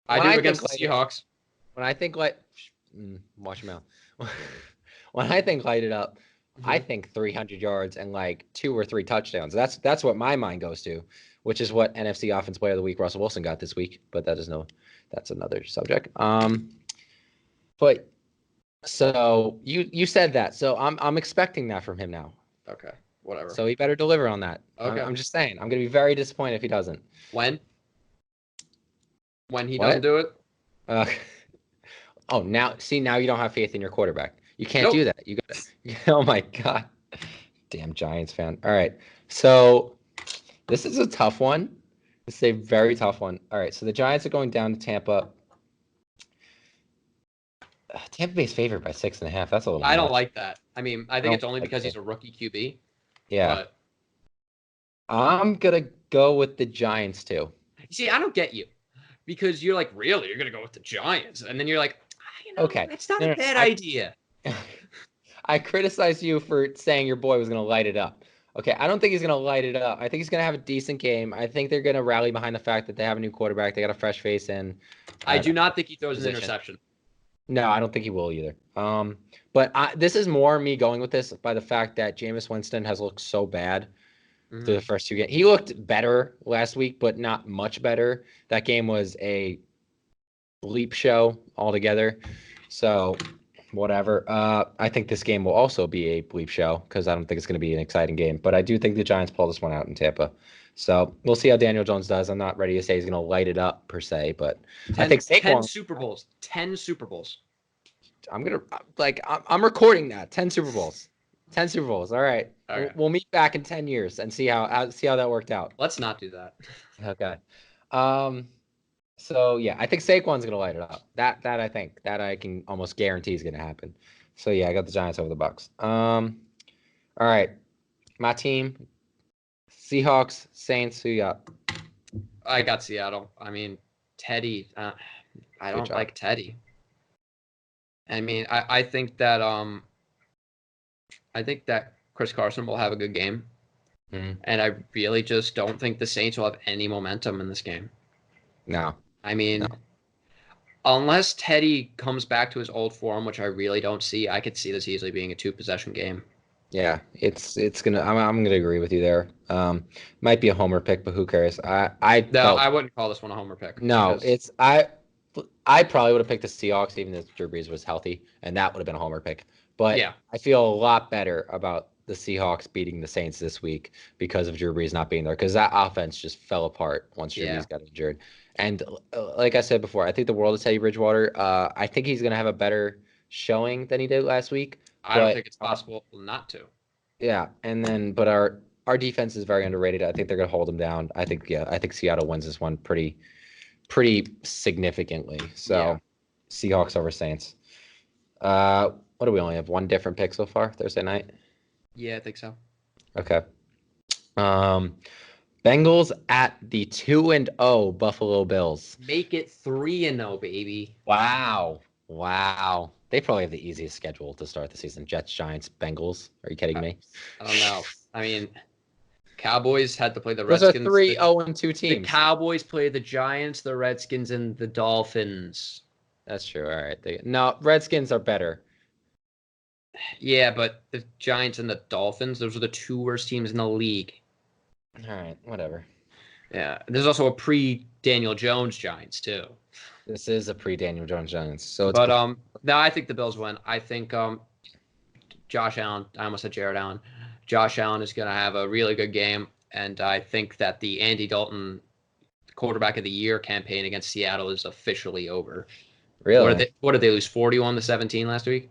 I do against the Seahawks. When I think watch your mouth. When I think light it up, I think 300 yards and like 2 or 3 touchdowns. That's what my mind goes to, which is what NFC Offense Player of the Week Russell Wilson got this week. But that's another subject. But so you said that, so I'm expecting that from him now. Okay, whatever. So he better deliver on that. Okay. I'm just saying. I'm gonna be very disappointed if he doesn't. When he doesn't do it? Now you don't have faith in your quarterback. You can't do that. You got. Oh my God, damn Giants fan. All right, so this is a tough one. This is a very tough one. All right, so the Giants are going down to Tampa. Tampa Bay's favored by 6.5. That's a little. I don't like that. I mean, I think it's only because he's a rookie QB. Yeah. But I'm gonna go with the Giants too. See, I don't get you, because you're like, really, you're gonna go with the Giants, and then you're like, okay, it's not a bad idea. I criticized you for saying your boy was gonna light it up. Okay, I don't think he's gonna light it up. I think he's gonna have a decent game. I think they're gonna rally behind the fact that they have a new quarterback. They got a fresh face in. I do not think he throws an interception. No, I don't think he will either. But this is more me going with this by the fact that Jameis Winston has looked so bad through the first 2 games. He looked better last week, but not much better. That game was a bleep show altogether. So, whatever. I think this game will also be a bleep show because I don't think it's going to be an exciting game. But I do think the Giants pull this one out in Tampa. So we'll see how Daniel Jones does. I'm not ready to say he's going to light it up per se, but I think Saquon, 10 Super Bowls. 10 Super Bowls. I'm recording that. 10 Super Bowls. 10 Super Bowls. All right. Okay. We'll meet back in 10 years and see how that worked out. Let's not do that. Okay. So yeah, I think Saquon's going to light it up. That I think that I can almost guarantee is going to happen. So yeah, I got the Giants over the Bucs. All right. My team, Seahawks, Saints, who you got? I got Seattle. I mean, Teddy. I don't like Teddy. I mean, I think that Chris Carson will have a good game, and I really just don't think the Saints will have any momentum in this game. No. I mean, unless Teddy comes back to his old form, which I really don't see, I could see this easily being a 2-possession game. Yeah, it's gonna. I'm gonna agree with you there. Might be a homer pick, but who cares? I wouldn't call this one a homer pick. No, I probably would have picked the Seahawks even if Drew Brees was healthy, and that would have been a homer pick. But yeah, I feel a lot better about the Seahawks beating the Saints this week because of Drew Brees not being there, because that offense just fell apart once Drew Brees got injured. And like I said before, I think the world of Teddy Bridgewater. I think he's gonna have a better showing than he did last week. I don't think it's possible not to. Yeah, but our defense is very underrated. I think they're going to hold them down. I think Seattle wins this one pretty significantly. So, Seahawks over Saints. What do we only have? One different pick so far Thursday night? Yeah, I think so. Okay. Bengals at the 2-0 Buffalo Bills. Make it 3-0, baby. Wow. They probably have the easiest schedule to start the season. Jets, Giants, Bengals. Are you kidding me? I don't know. I mean, Cowboys had to play the Redskins. Those are 3-0-2 teams. The Cowboys played the Giants, the Redskins, and the Dolphins. That's true. All right. No, Redskins are better. Yeah, but the Giants and the Dolphins, those are the 2 worst teams in the league. All right. Whatever. Yeah. There's also a pre-Daniel Jones Giants, too. This is a pre-Daniel Jones Giants. No, I think the Bills win. I think Josh Allen, I almost said Jared Allen. Josh Allen is going to have a really good game, and I think that the Andy Dalton quarterback of the year campaign against Seattle is officially over. Really? What did they lose, 41-17 last week?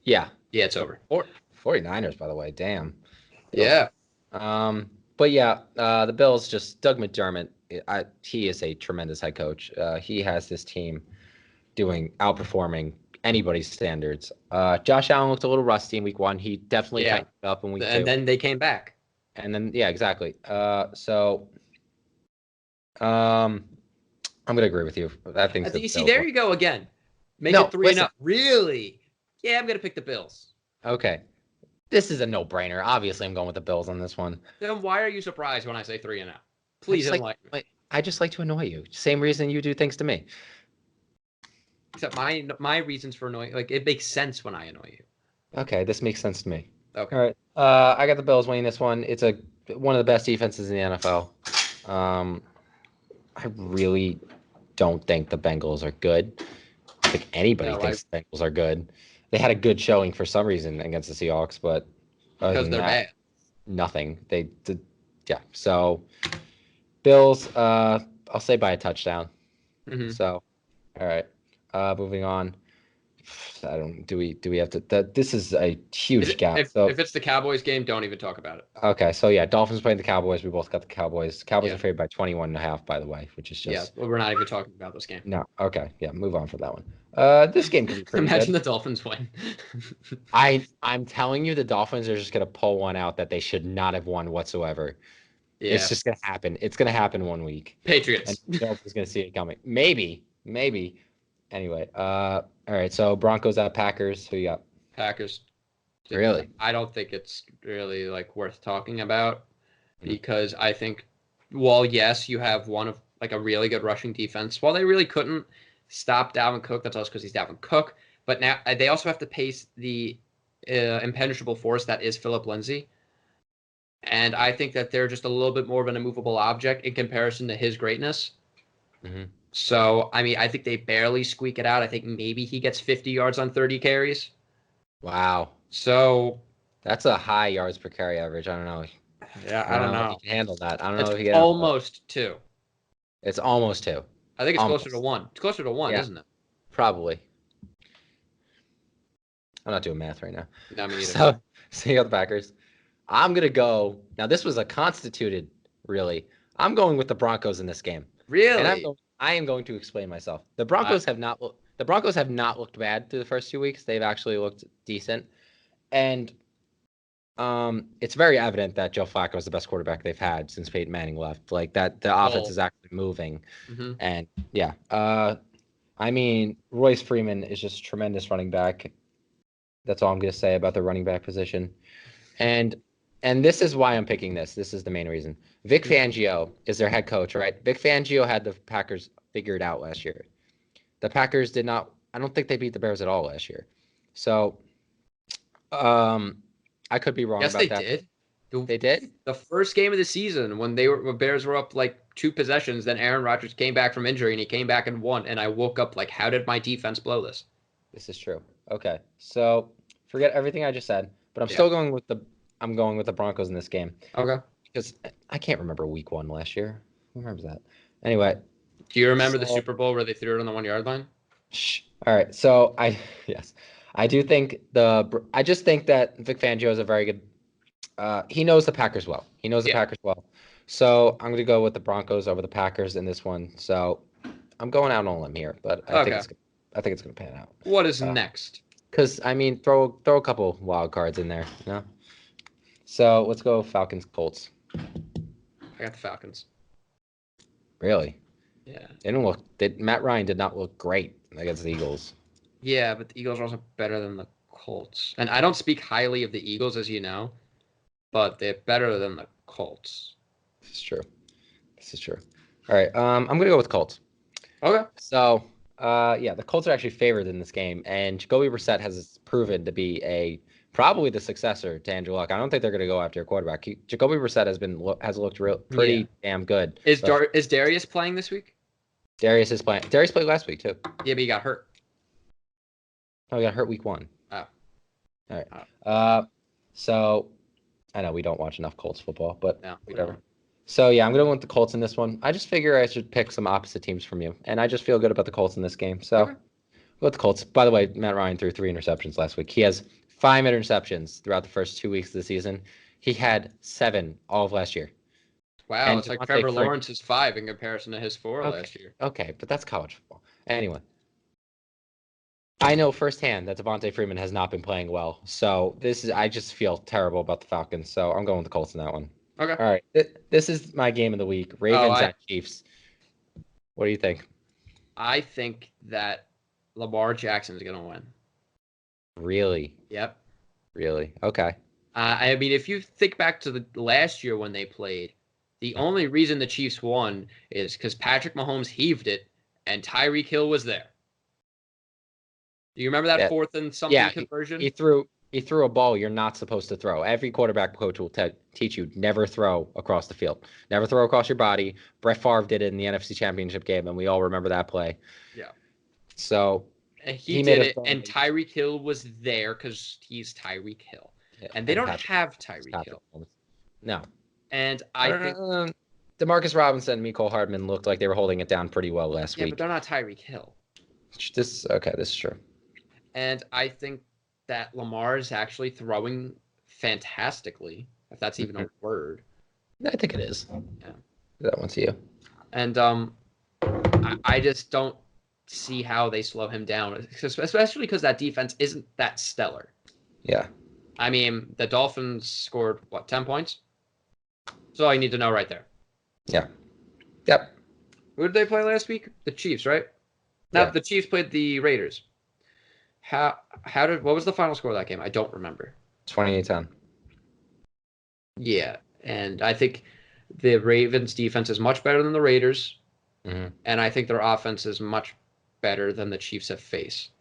Yeah. Yeah, it's over. 49ers, by the way. Damn. Yeah. But yeah, the Bills, just Doug McDermott, he is a tremendous head coach. He has this team outperforming anybody's standards. Josh Allen looked a little rusty in week 1. He definitely tightened up in week 2. And then they came back. And then, yeah, exactly. So I'm going to agree with you. I think there you go again. Make it 3-0. Really? Yeah, I'm going to pick the Bills. Okay. This is a no-brainer. Obviously, I'm going with the Bills on this one. Then why are you surprised when I say 3-0? Please enlighten me. I just like to annoy you. Same reason you do things to me. Except my reasons for annoying, like, it makes sense when I annoy you. Okay, this makes sense to me. Okay. All right. I got the Bills winning this one. It's one of the best defenses in the NFL. I really don't think the Bengals are good. I think anybody thinks the Bengals are good. They had a good showing for some reason against the Seahawks, but other than they're that, bad. nothing. They did, yeah. So Bills, I'll say by a touchdown. Mm-hmm. So, all right. Moving on. I don't. Do we have to? This is a huge gap. If it's the Cowboys game, don't even talk about it. Okay, so yeah, Dolphins playing the Cowboys. We both got the Cowboys. Cowboys Yeah. are favored by 21.5, by the way, which is just. Yeah, we're not even talking about this game. No. Okay. Yeah. Move on for that one. This game could be pretty Imagine good. the Dolphins win. I'm telling you, the Dolphins are just gonna pull one out that they should not have won whatsoever. Yeah. It's just gonna happen. It's gonna happen one week. Patriots. And nobody's gonna see it coming. Maybe. Anyway. All right. So Broncos at Packers. Who you got? Packers. Really? I don't think it's really like worth talking about because I think, well, yes, you have one of like a really good rushing defense. While they really couldn't stop Dalvin Cook, that's also because he's Dalvin Cook. But now they also have to pace the impenetrable force that is Phillip Lindsay. And I think that they're just a little bit more of an immovable object in comparison to his greatness. Mm-hmm. So, I mean, I think they barely squeak it out. I think maybe he gets 50 yards on 30 carries. Wow. So that's a high yards per carry average. I don't know. Yeah, I don't know if he can handle that. I don't know if he can. Almost 2. It's almost 2. I think it's closer to 1. It's closer to 1, yeah, isn't it? Probably. I'm not doing math right now. No, me neither. So you got the Packers. I'm gonna go. Now this was a constituted. Really, I'm going with the Broncos in this game. Really? And I am going to explain myself. The Broncos have not. The Broncos have not looked bad through the first 2 weeks. They've actually looked decent, and it's very evident that Joe Flacco is the best quarterback they've had since Peyton Manning left. Like that, the offense is actually moving, and yeah. I mean, Royce Freeman is just a tremendous running back. That's all I'm going to say about the running back position, and this is why I'm picking this. This is the main reason. Vic Fangio is their head coach, right? Vic Fangio had the Packers figured out last year. The Packers did not. I don't think they beat the Bears at all last year. So, I could be wrong about that. Yes, they did. They did? The first game of the season when Bears were up like 2 possessions, then Aaron Rodgers came back from injury and he came back and won. And I woke up like, how did my defense blow this? This is true. Okay. So forget everything I just said, but I'm still going with the Broncos in this game. Okay. Because I can't remember week 1 last year. Who remembers that? Anyway. Do you remember the Super Bowl where they threw it on the 1-yard line? All right. So I do think I just think that Vic Fangio is a very good. He knows the Packers well. He knows the Packers well. So I'm going to go with the Broncos over the Packers in this one. So I'm going out on a limb here, but I think it's going to pan out. What is next? Because I mean, throw a couple wild cards in there. You know? So let's go Falcons Colts. I got the Falcons. Really? Yeah. Matt Ryan did not look great against the Eagles. Yeah, but the Eagles are also better than the Colts. And I don't speak highly of the Eagles, as you know, but they're better than the Colts. This is true. All right. I'm going to go with Colts. Okay. So, the Colts are actually favored in this game, and Jacoby Brissett has proven to be probably the successor to Andrew Luck. I don't think they're going to go after a quarterback. Jacoby Brissett has looked pretty damn good. Is Darius playing this week? Darius is playing. Darius played last week too. Yeah, but he got hurt. Oh, he got hurt week 1. Oh. All right. So I know we don't watch enough Colts football, but whatever. Don't. So yeah, I'm going to go with the Colts in this one. I just figure I should pick some opposite teams from you, and I just feel good about the Colts in this game. So go with the Colts. By the way, Matt Ryan threw 3 interceptions last week. He has 5 interceptions throughout the first 2 weeks of the season. He had 7 all of last year. Wow, and it's like Trevor Lawrence's 5 in comparison to his 4 last year. Okay, but that's college football. Anyway, I know firsthand that Devontae Freeman has not been playing well. So I just feel terrible about the Falcons. So I'm going with the Colts in that one. Okay. All right. This is my game of the week. Ravens at Chiefs. What do you think? I think that Lamar Jackson is going to win. Really? Yep. Really? Okay. I mean, if you think back to the last year when they played, The only reason the Chiefs won is because Patrick Mahomes heaved it and Tyreek Hill was there. Do you remember that 4th and something conversion? He threw a ball you're not supposed to throw. Every quarterback coach will teach you never throw across the field. Never throw across your body. Brett Favre did it in the NFC Championship game, and we all remember that play. Yeah. So he did it, and Tyreek Hill was there because he's Tyreek Hill. Yeah, and they don't have Tyreek Hill. No. And I think DeMarcus Robinson and Mecole Hardman looked like they were holding it down pretty well last week. Yeah, but they're not Tyreek Hill. This is true. And I think that Lamar is actually throwing fantastically, if that's even a word. I think it is. Yeah. That one's you. And I just don't see how they slow him down, especially because that defense isn't that stellar. Yeah. I mean, the Dolphins scored, 10 points? That's all you need to know right there. Yeah. Yep. Who did they play last week? The Chiefs, right? No, the Chiefs played the Raiders. What was the final score of that game? I don't remember. 28-10. Yeah, and I think the Ravens' defense is much better than the Raiders, and I think their offense is much better than the Chiefs have faced.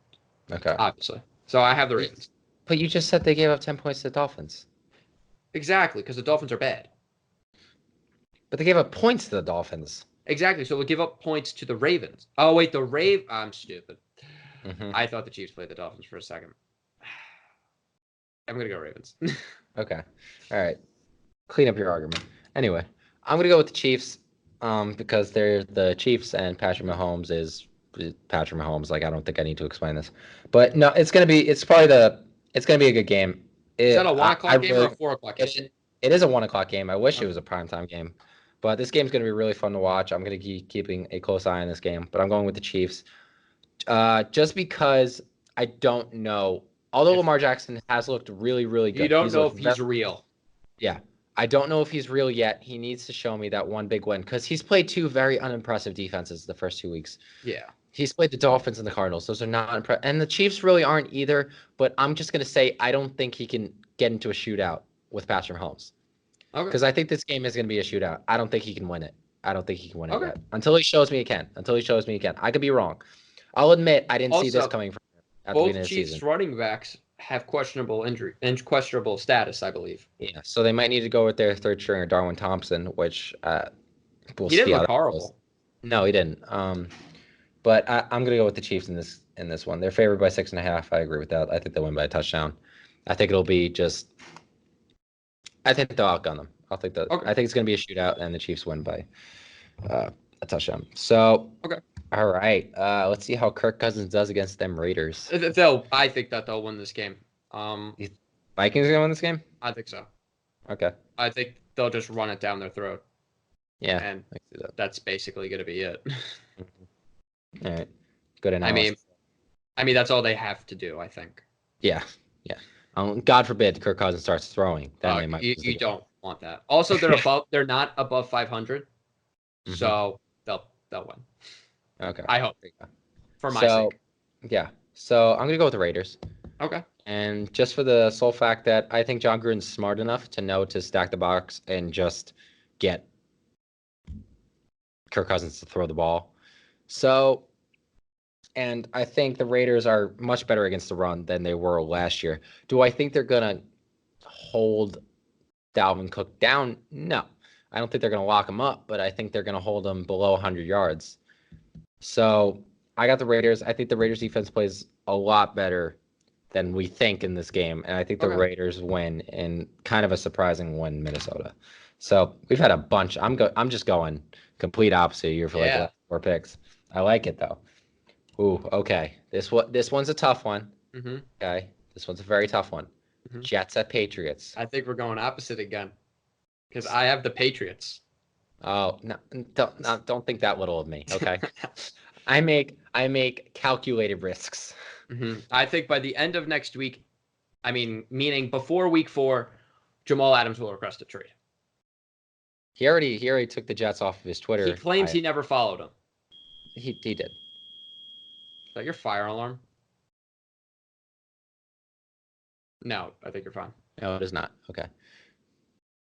Okay. Obviously. So I have the Ravens. But you just said they gave up 10 points to the Dolphins. Exactly, because the Dolphins are bad. But they gave up points to the Dolphins. Exactly, so we'll give up points to the Ravens. Oh, wait, I'm stupid. I thought the Chiefs played the Dolphins for a second. I'm going to go Ravens. Okay. All right. Clean up your argument. Anyway, I'm going to go with the Chiefs because they're the Chiefs and Patrick Mahomes is Patrick Mahomes. Like, I don't think I need to explain this. But no, it's going to be a good game. Is that a 1 o'clock game or a 4 o'clock game? It is a 1 o'clock game. I wish it was a primetime game. But this game's going to be really fun to watch. I'm going to be keeping a close eye on this game. But I'm going with the Chiefs. Just because I don't know. Although Lamar Jackson has looked really, really good. You don't know if he's real. Yeah. I don't know if he's real yet. He needs to show me that one big win because he's played 2 very unimpressive defenses the first 2 weeks. Yeah. He's played the Dolphins and the Cardinals. Those are not impressive. And the Chiefs really aren't either. But I'm just going to say I don't think he can get into a shootout with Patrick Mahomes. Okay. Because I think this game is going to be a shootout. I don't think he can win it. I don't think he can win it yet. Until he shows me he can. I could be wrong. I'll admit I didn't see this coming from at the beginning of the season. Both Chiefs running backs have questionable injury and questionable status, I believe. Yeah, so they might need to go with their third stringer, Darwin Thompson, which we'll he didn't look horrible. No, he didn't. But I'm gonna go with the Chiefs in this one. They're favored by 6.5. I agree with that. I think they'll win by a touchdown. I think it'll be just. I think they'll outgun them. I think it's gonna be a shootout, and the Chiefs win by a touchdown. So. Okay. All right. Let's see how Kirk Cousins does against them Raiders. I think that they'll win this game. Vikings gonna win this game? I think so. Okay. I think they'll just run it down their throat. Yeah. And that's basically gonna be it. All right. Good analysis. I mean that's all they have to do, I think. Yeah. Yeah. God forbid Kirk Cousins starts throwing. Then they might you don't want that. Also, they're not above 500, so they'll win. Okay. I hope. For my sake. Yeah. So I'm gonna go with the Raiders. Okay. And just for the sole fact that I think John Gruden's smart enough to know to stack the box and just get Kirk Cousins to throw the ball. So, and I think the Raiders are much better against the run than they were last year. Do I think they're gonna hold Dalvin Cook down? No. I don't think they're gonna lock him up, but I think they're gonna hold him below 100 yards. So I got the Raiders. I think the Raiders defense plays a lot better than we think in this game. And I think the Raiders win in kind of a surprising win in Minnesota. So we've had a bunch. I'm just going complete opposite here for like 4 picks. I like it though. Ooh, okay. This one's a tough one. Okay. This one's a very tough one. Jets at Patriots. I think we're going opposite again. Because I have the Patriots. Oh, no, don't think that little of me, okay? I make calculated risks. I think by the end of next week, meaning before week 4, Jamal Adams will request a trade. He already took the Jets off of his Twitter. He claims he never followed him. He did. Is that your fire alarm? No, I think you're fine. No, it is not. Okay.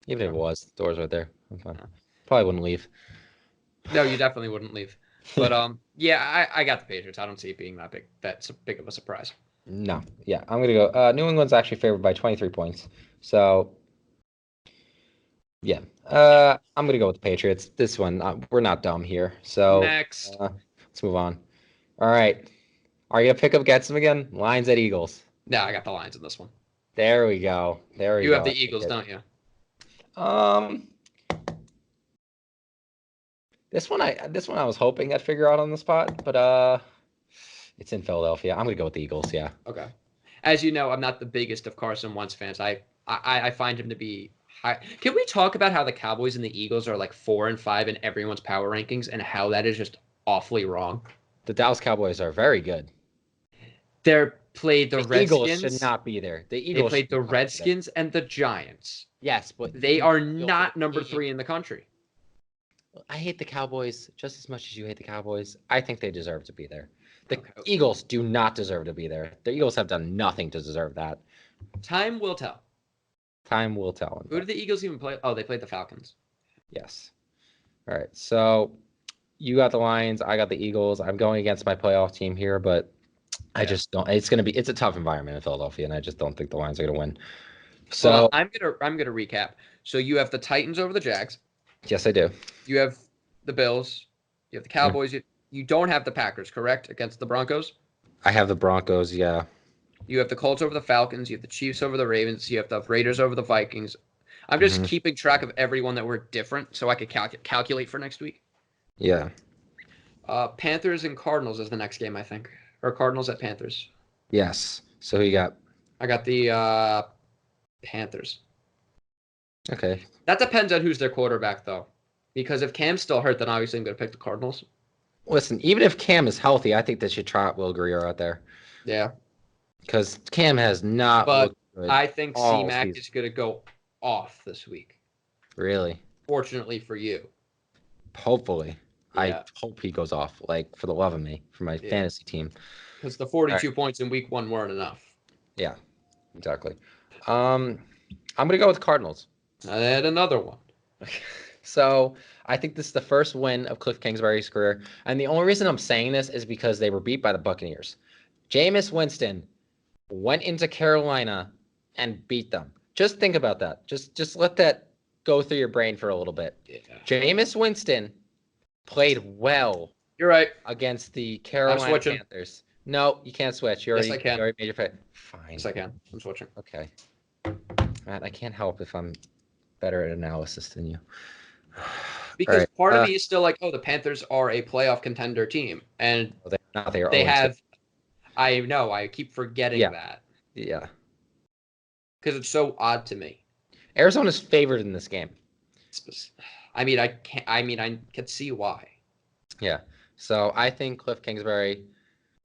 Even if it was, the door's right there. I'm fine. Probably wouldn't leave. No, you definitely wouldn't leave. But yeah, I got the Patriots. I don't see it being that's big of a surprise. No. Yeah, I'm going to go. New England's actually favored by 23 points. So, yeah. I'm going to go with the Patriots. This one, we're not dumb here. So, Next. let's move on. All right. Are you going to pick up Getsum again? Lions at Eagles. No, I got the Lions in this one. There we go. You have the Eagles, don't you? This one I was hoping I'd figure out on the spot, but it's in Philadelphia. I'm gonna go with the Eagles. Yeah. Okay. As you know, I'm not the biggest of Carson Wentz fans. I find him to be high. Can we talk about how the Cowboys and the Eagles are like 4 and 5 in everyone's power rankings, and how that is just awfully wrong? The Dallas Cowboys are very good. They're played the Redskins. Eagles should not be there. The Eagles played the Redskins and the Giants. Yes, but they are not number 3 in the country. I hate the Cowboys just as much as you hate the Cowboys. I think they deserve to be there. The Eagles do not deserve to be there. The Eagles have done nothing to deserve that. Time will tell. Time will tell. Who did the Eagles even play? Oh, they played the Falcons. Yes. All right. So you got the Lions. I got the Eagles. I'm going against my playoff team here, but I just don't. It's a tough environment in Philadelphia, and I just don't think the Lions are going to win. So well, I'm gonna recap. So you have the Titans over the Jags. Yes, I do. You have the Bills. You have the Cowboys. You don't have the Packers, correct? Against the Broncos? I have the Broncos, yeah. You have the Colts over the Falcons. You have the Chiefs over the Ravens. You have the Raiders over the Vikings. I'm just keeping track of everyone that were different so I could calculate for next week. Yeah. Panthers and Cardinals is the next game, I think. Or Cardinals at Panthers. Yes. So who you got? I got the Panthers. Okay. That depends on who's their quarterback, though. Because if Cam's still hurt, then obviously I'm going to pick the Cardinals. Listen, even if Cam is healthy, I think they should try out Will Greer out there. Yeah. Because Cam has not looked good. I think C-Mac is going to go off this week. Really? Fortunately for you. Hopefully. Yeah. I hope he goes off, like, for the love of me, for my fantasy team. Because the 42 points in week 1 weren't enough. Yeah, exactly. I'm going to go with Cardinals. And another one. So I think this is the first win of Cliff Kingsbury's career. And the only reason I'm saying this is because they were beat by the Buccaneers. Jameis Winston went into Carolina and beat them. Just think about that. Just let that go through your brain for a little bit. Yeah. Jameis Winston played well. You're right. Against the Carolina Panthers. No, you can't switch. You already made your pick. Fine. Yes, I can. I'm switching. Okay. Matt, I can't help if I'm better at analysis than you. Because part of me is still like, the Panthers are a playoff contender team. And they're not. They have – I know. I keep forgetting that. Yeah. Because it's so odd to me. Arizona's favored in this game. I can see why. Yeah. So I think Cliff Kingsbury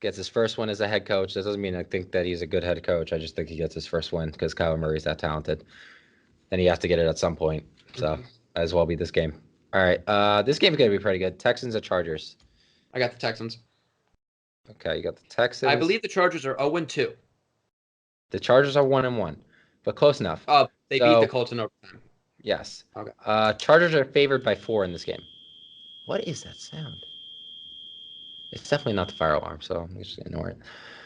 gets his first win as a head coach. That doesn't mean I think that he's a good head coach. I just think he gets his first win because Kyler Murray's that talented. Then he has to get it at some point. So might as well be this game. All right. This game is going to be pretty good. Texans at Chargers. I got the Texans. Okay, you got the Texans. I believe the Chargers are 0-2. The Chargers are 1-1, but close enough. They beat the Colts in overtime. Yes. Okay. Chargers are favored by 4 in this game. What is that sound? It's definitely not the fire alarm, so I'm just going to ignore it.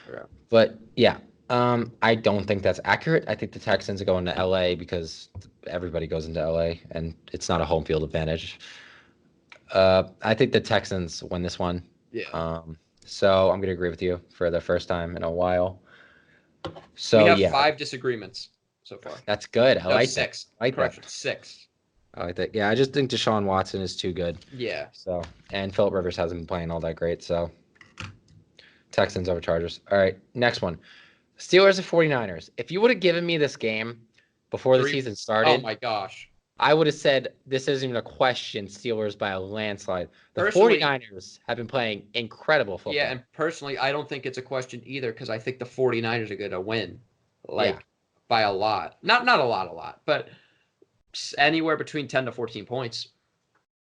Okay. But, yeah, I don't think that's accurate. I think the Texans are going to L.A. because everybody goes into L.A., and it's not a home field advantage. I think the Texans win this one. Yeah. So I'm going to agree with you for the first time in a while. So we have 5 disagreements so far. That's good. I like 6. That. I like Correction, that. 6. I like that. Yeah, I just think Deshaun Watson is too good. Yeah. So, and Phillip Rivers hasn't been playing all that great. So, Texans over Chargers. All right, next one. Steelers and 49ers. If you would have given me this game before the season started. Oh, my gosh. I would have said this isn't even a question, Steelers by a landslide. The 49ers have been playing incredible football. Yeah, and personally, I don't think it's a question either because I think the 49ers are going to win, by a lot. Not a lot, but anywhere between 10 to 14 points.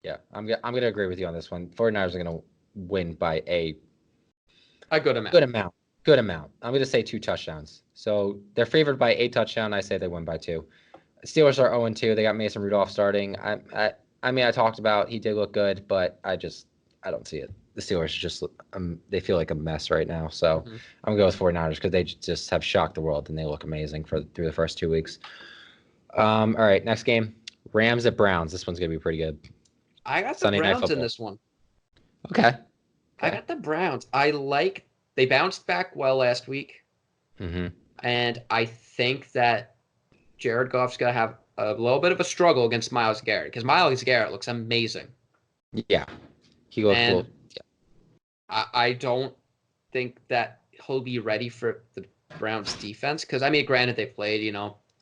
Yeah, I'm going to agree with you on this one. 49ers are going to win by a good amount. Good amount. I'm going to say 2 touchdowns. So they're favored by 8 touchdowns. I say they win by 2. Steelers are 0-2. They got Mason Rudolph starting. I mean, I talked about he did look good, but I don't see it. The Steelers just they feel like a mess right now. So I'm gonna go with 49ers because they just have shocked the world and they look amazing through the first 2 weeks. All right, next game, Rams at Browns. This one's gonna be pretty good. I got the Sunday Night Browns in Football. this one. Okay. I got the Browns. They bounced back well last week. And I think that Jared Goff's going to have a little bit of a struggle against Myles Garrett because Myles Garrett looks amazing. Yeah. He looks cool. Yeah. I don't think that he'll be ready for the Browns defense because, I mean, granted, they played,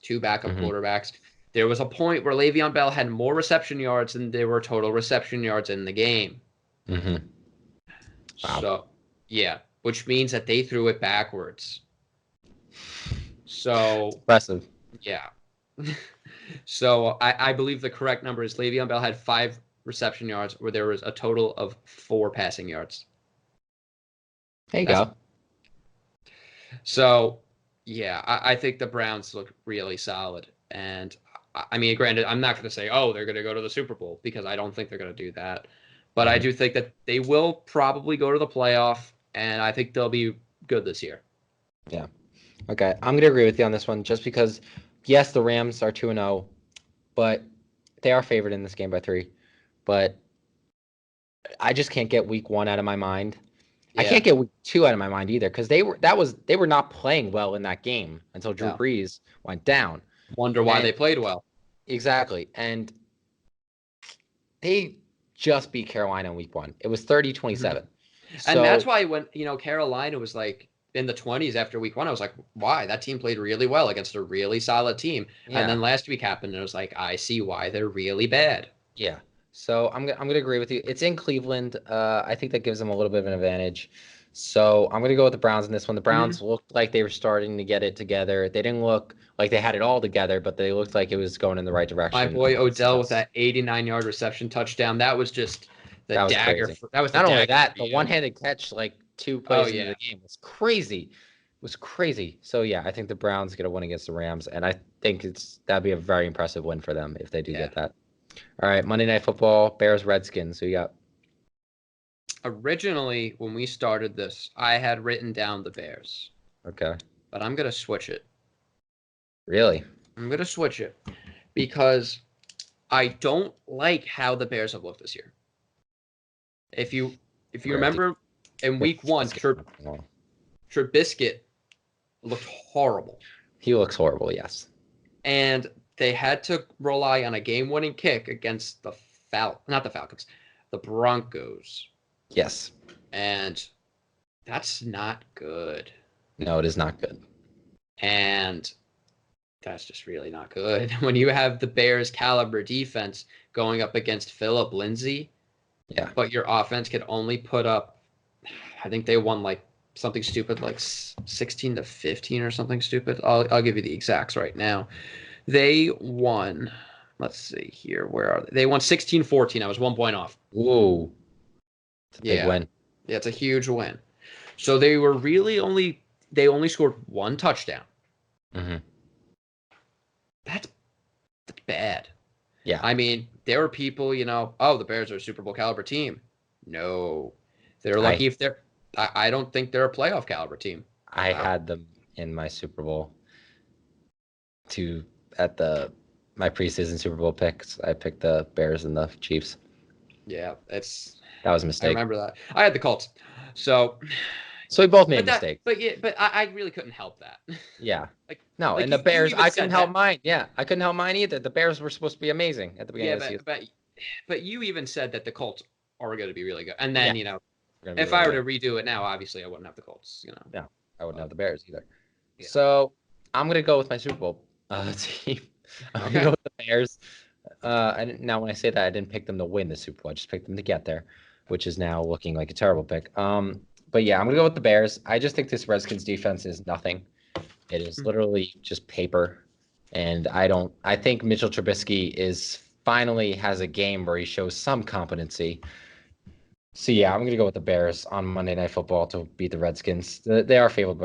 2 backup quarterbacks. There was a point where Le'Veon Bell had more reception yards than there were total reception yards in the game. Wow. So, yeah, which means that they threw it backwards. So impressive. Yeah. So I believe the correct number is Le'Veon Bell had 5 reception yards where there was a total of 4 passing yards. There you go. So, yeah, I think the Browns look really solid. And, I mean, granted, I'm not going to say, they're going to go to the Super Bowl because I don't think they're going to do that. But I do think that they will probably go to the playoff, and I think they'll be good this year. Yeah. Okay, I'm going to agree with you on this one just because, yes, the Rams are 2-0, but they are favored in this game by 3. But I just can't get week 1 out of my mind. Yeah. I can't get week 2 out of my mind either because they were not playing well in that game until Drew Brees went down. Wonder why they played well. Exactly. And they just beat Carolina in week 1. It was 30-27. And that's why when, Carolina was like in the 20s after week 1, I was like, why? That team played really well against a really solid team. Yeah. And then last week happened, and it was like, I see why they're really bad. Yeah. So I'm gonna agree with you. It's in Cleveland. I think that gives them a little bit of an advantage. So I'm gonna go with the Browns in this one. The Browns looked like they were starting to get it together. They didn't look like they had it all together, but they looked like it was going in the right direction. My boy Odell with that 89-yard reception touchdown. That was just the dagger. That was not only that, the one-handed catch, like 2 plays into the game, was crazy. It was crazy. So yeah, I think the Browns get a win against the Rams, and I think that'd be a very impressive win for them if they do get that. All right, Monday Night Football, Bears Redskins. Who you got? Originally, when we started this, I had written down the Bears. Okay. But I'm gonna switch it. Really? I'm gonna switch it because I don't like how the Bears have looked this year. If you remember in week 1, Trubisky looked horrible. He looks horrible, yes. And they had to rely on a game-winning kick against the Broncos. Yes. And that's not good. No, it is not good. And that's just really not good. When you have the Bears caliber defense going up against Phillip Lindsay, but your offense could only put up, I think they won like something stupid, like 16-15 or something stupid. I'll give you the exacts right now. They won, let's see here, where are they? They won 16-14. I was 1 point off. Whoa. It's a big win. Yeah, it's a huge win. So they only scored 1 touchdown. That's bad. Yeah. I mean, there were people, the Bears are a Super Bowl caliber team. No. They're lucky if they're – I don't think they're a playoff caliber team. I had them in my Super Bowl my preseason Super Bowl picks. I picked the Bears and the Chiefs. Yeah, that was a mistake. I remember that. I had the Colts. So we both made mistakes. But I really couldn't help that. Yeah. And the Bears, I couldn't help mine. Yeah, I couldn't help mine either. The Bears were supposed to be amazing at the beginning of the season. But you even said that the Colts are going to be really good. And then, if I were to redo it now, obviously I wouldn't have the Colts, No, I wouldn't have the Bears either. Yeah. So I'm going to go with my Super Bowl team. I'm going to go with the Bears. Now, when I say that, I didn't pick them to win the Super Bowl. I just picked them to get there, which is now looking like a terrible pick. But yeah, I'm going to go with the Bears. I just think this Redskins defense is nothing. It is literally just paper. And I think Mitchell Trubisky finally has a game where he shows some competency. So yeah, I'm going to go with the Bears on Monday Night Football to beat the Redskins. They are favored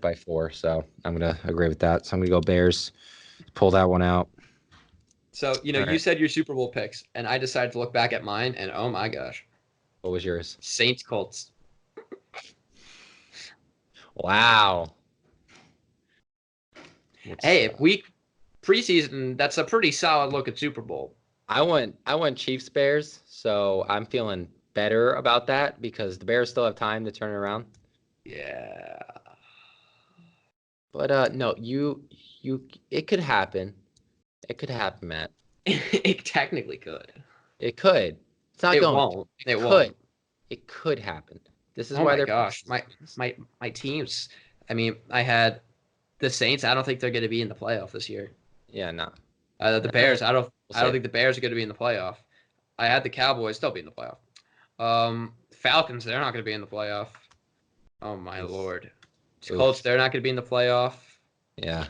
by 4, so I'm going to agree with that. So I'm going to go Bears. Pull that one out. So, you All right. said your Super Bowl picks, and I decided to look back at mine, and oh my gosh. What was yours? Saints Colts. Wow. Hey, if week preseason, that's a pretty solid look at Super Bowl. I went Chiefs Bears, so I'm feeling better about that because the Bears still have time to turn it around. Yeah. But no, it could happen. It could happen, Matt. It technically could. It could. It's not It going. won't. It could. won't. It could happen. This is Oh why my they're gosh. My teams. I mean, I had the Saints. I don't think they're going to be in the playoff this year. Yeah, no. The Bears. I don't We'll think the Bears are going to be in the playoff. I had the Cowboys. They'll be in the playoff. Falcons. They're not going to be in the playoff. Oh my lord. Colts. They're not going to be in the playoff. Yeah.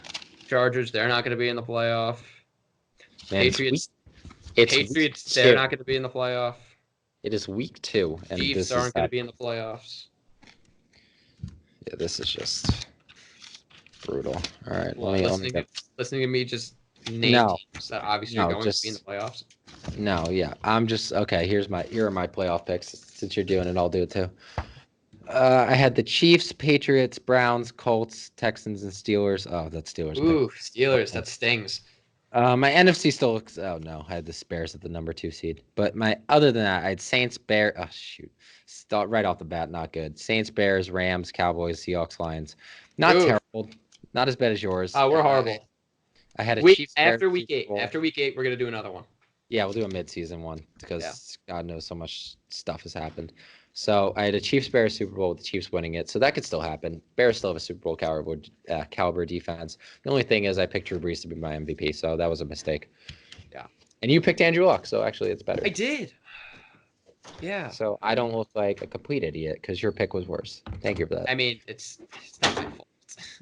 Chargers. They're not going to be in the playoff. Man, Patriots. Patriots. They're not going to be in the playoff. It is week 2, and Chiefs aren't going to be in the playoffs. Yeah, this is just brutal. All right, Well, listening to me just name teams that obviously are going to be in the playoffs. No, yeah, I'm just okay. Here are my playoff picks. Since you're doing it, I'll do it too. I had the Chiefs, Patriots, Browns, Colts, Texans, and Steelers. Oh, that's Steelers. Ooh, Steelers. That stings. My NFC still looks. Oh no, I had the Bears at the number 2 seed. But other than that, I had Saints, Bears. Oh shoot, start right off the bat, not good. Saints, Bears, Rams, Cowboys, Seahawks, Lions. Not terrible. Not as bad as yours. Oh, we're horrible. I had a Chiefs after week 8. After week 8, we're gonna do another one. Yeah, we'll do a mid-season one because God knows so much stuff has happened. So I had a Chiefs-Bears Super Bowl with the Chiefs winning it, so that could still happen. Bears still have a Super Bowl caliber defense. The only thing is I picked Drew Brees to be my MVP, so that was a mistake. Yeah. And you picked Andrew Luck, so actually it's better. I did. Yeah. So I don't look like a complete idiot because your pick was worse. Thank you for that. I mean, it's not my fault.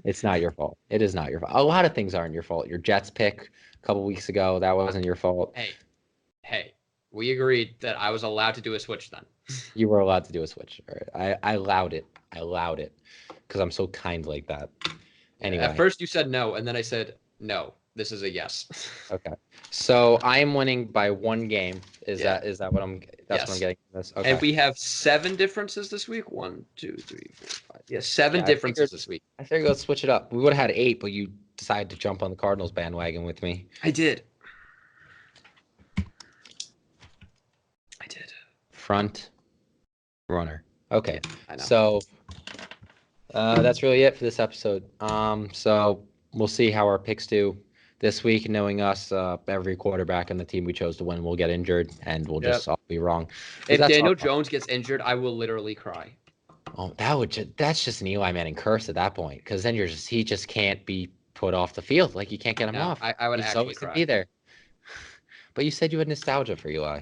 It's not your fault. It is not your fault. A lot of things aren't your fault. Your Jets pick a couple weeks ago, that wasn't your fault. Hey, we agreed that I was allowed to do a switch then. You were allowed to do a switch. All right. I allowed it. Because I'm so kind like that. Anyway. At first you said no, and then I said no. This is a yes. Okay. So I am winning by 1 game. Is that what I'm? That's what I'm getting from this. Okay. And we have 7 differences this week. 1, 2, 3, 4, 5. Yeah, 7 differences this week. I figured let's switch it up. We would have had 8, but you decided to jump on the Cardinals bandwagon with me. I did. Front runner. Okay. I know. So that's really it for this episode. So we'll see how our picks do this week. Knowing us, every quarterback on the team we chose to win will get injured, and we'll just all be wrong. If Daniel Jones gets injured, I will literally cry. Oh, that's just an Eli Manning curse at that point, because then he just can't be put off the field. Like you can't get him off. I would actually cry. cry. Be there. But you said you had nostalgia for Eli.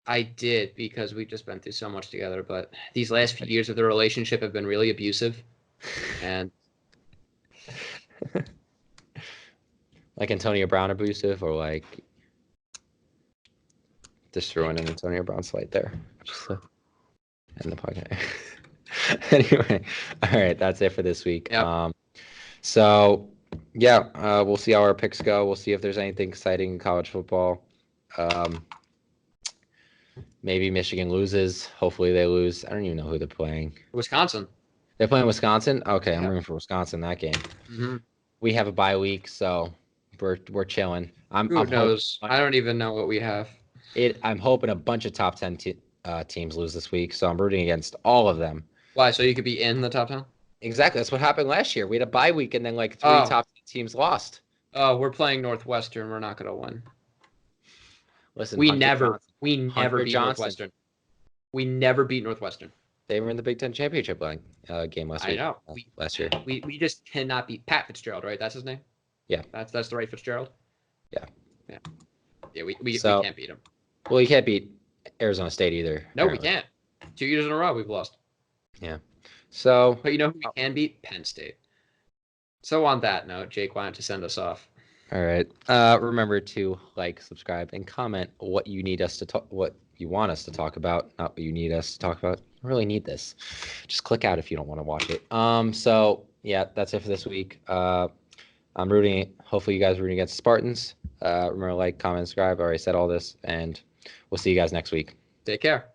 I did because we've just been through so much together, but these last few years of the relationship have been really abusive. And like Antonio Brown abusive, or like just throwing in Antonio Brown slight there. Just to end the podcast. Anyway, all right, that's it for this week. Yep. So yeah, we'll see how our picks go. We'll see if there's anything exciting in college football. Maybe Michigan loses. Hopefully they lose. I don't even know who they're playing. Wisconsin. They're playing Wisconsin? Okay, I'm rooting for Wisconsin that game. Mm-hmm. We have a bye week, so we're chilling. Who knows? I don't even know what we have. I'm hoping a bunch of top 10 teams lose this week, so I'm rooting against all of them. Why? So you could be in the top 10? Exactly. That's what happened last year. We had a bye week, and then like 3 top 10 teams lost. Oh, we're playing Northwestern. We're not going to win. Listen, we never beat Northwestern. We never beat Northwestern. They were in the Big Ten championship game last week. I know. Last year. We just cannot beat Pat Fitzgerald, right? That's his name? Yeah. That's the right Fitzgerald? Yeah. Yeah, we can't beat him. Well, you can't beat Arizona State either. No, apparently. We can't. 2 years in a row we've lost. Yeah. So. But you know who we can beat? Penn State. So on that note, Jake, why don't you send us off? All right. Remember to like, subscribe, and comment what you need us to talk, what you want us to talk about, not what you need us to talk about. I really need this. Just click out if you don't want to watch it. So yeah, that's it for this week. I'm rooting. Hopefully, you guys are rooting against the Spartans. Remember, like, comment, subscribe. I already said all this, and we'll see you guys next week. Take care.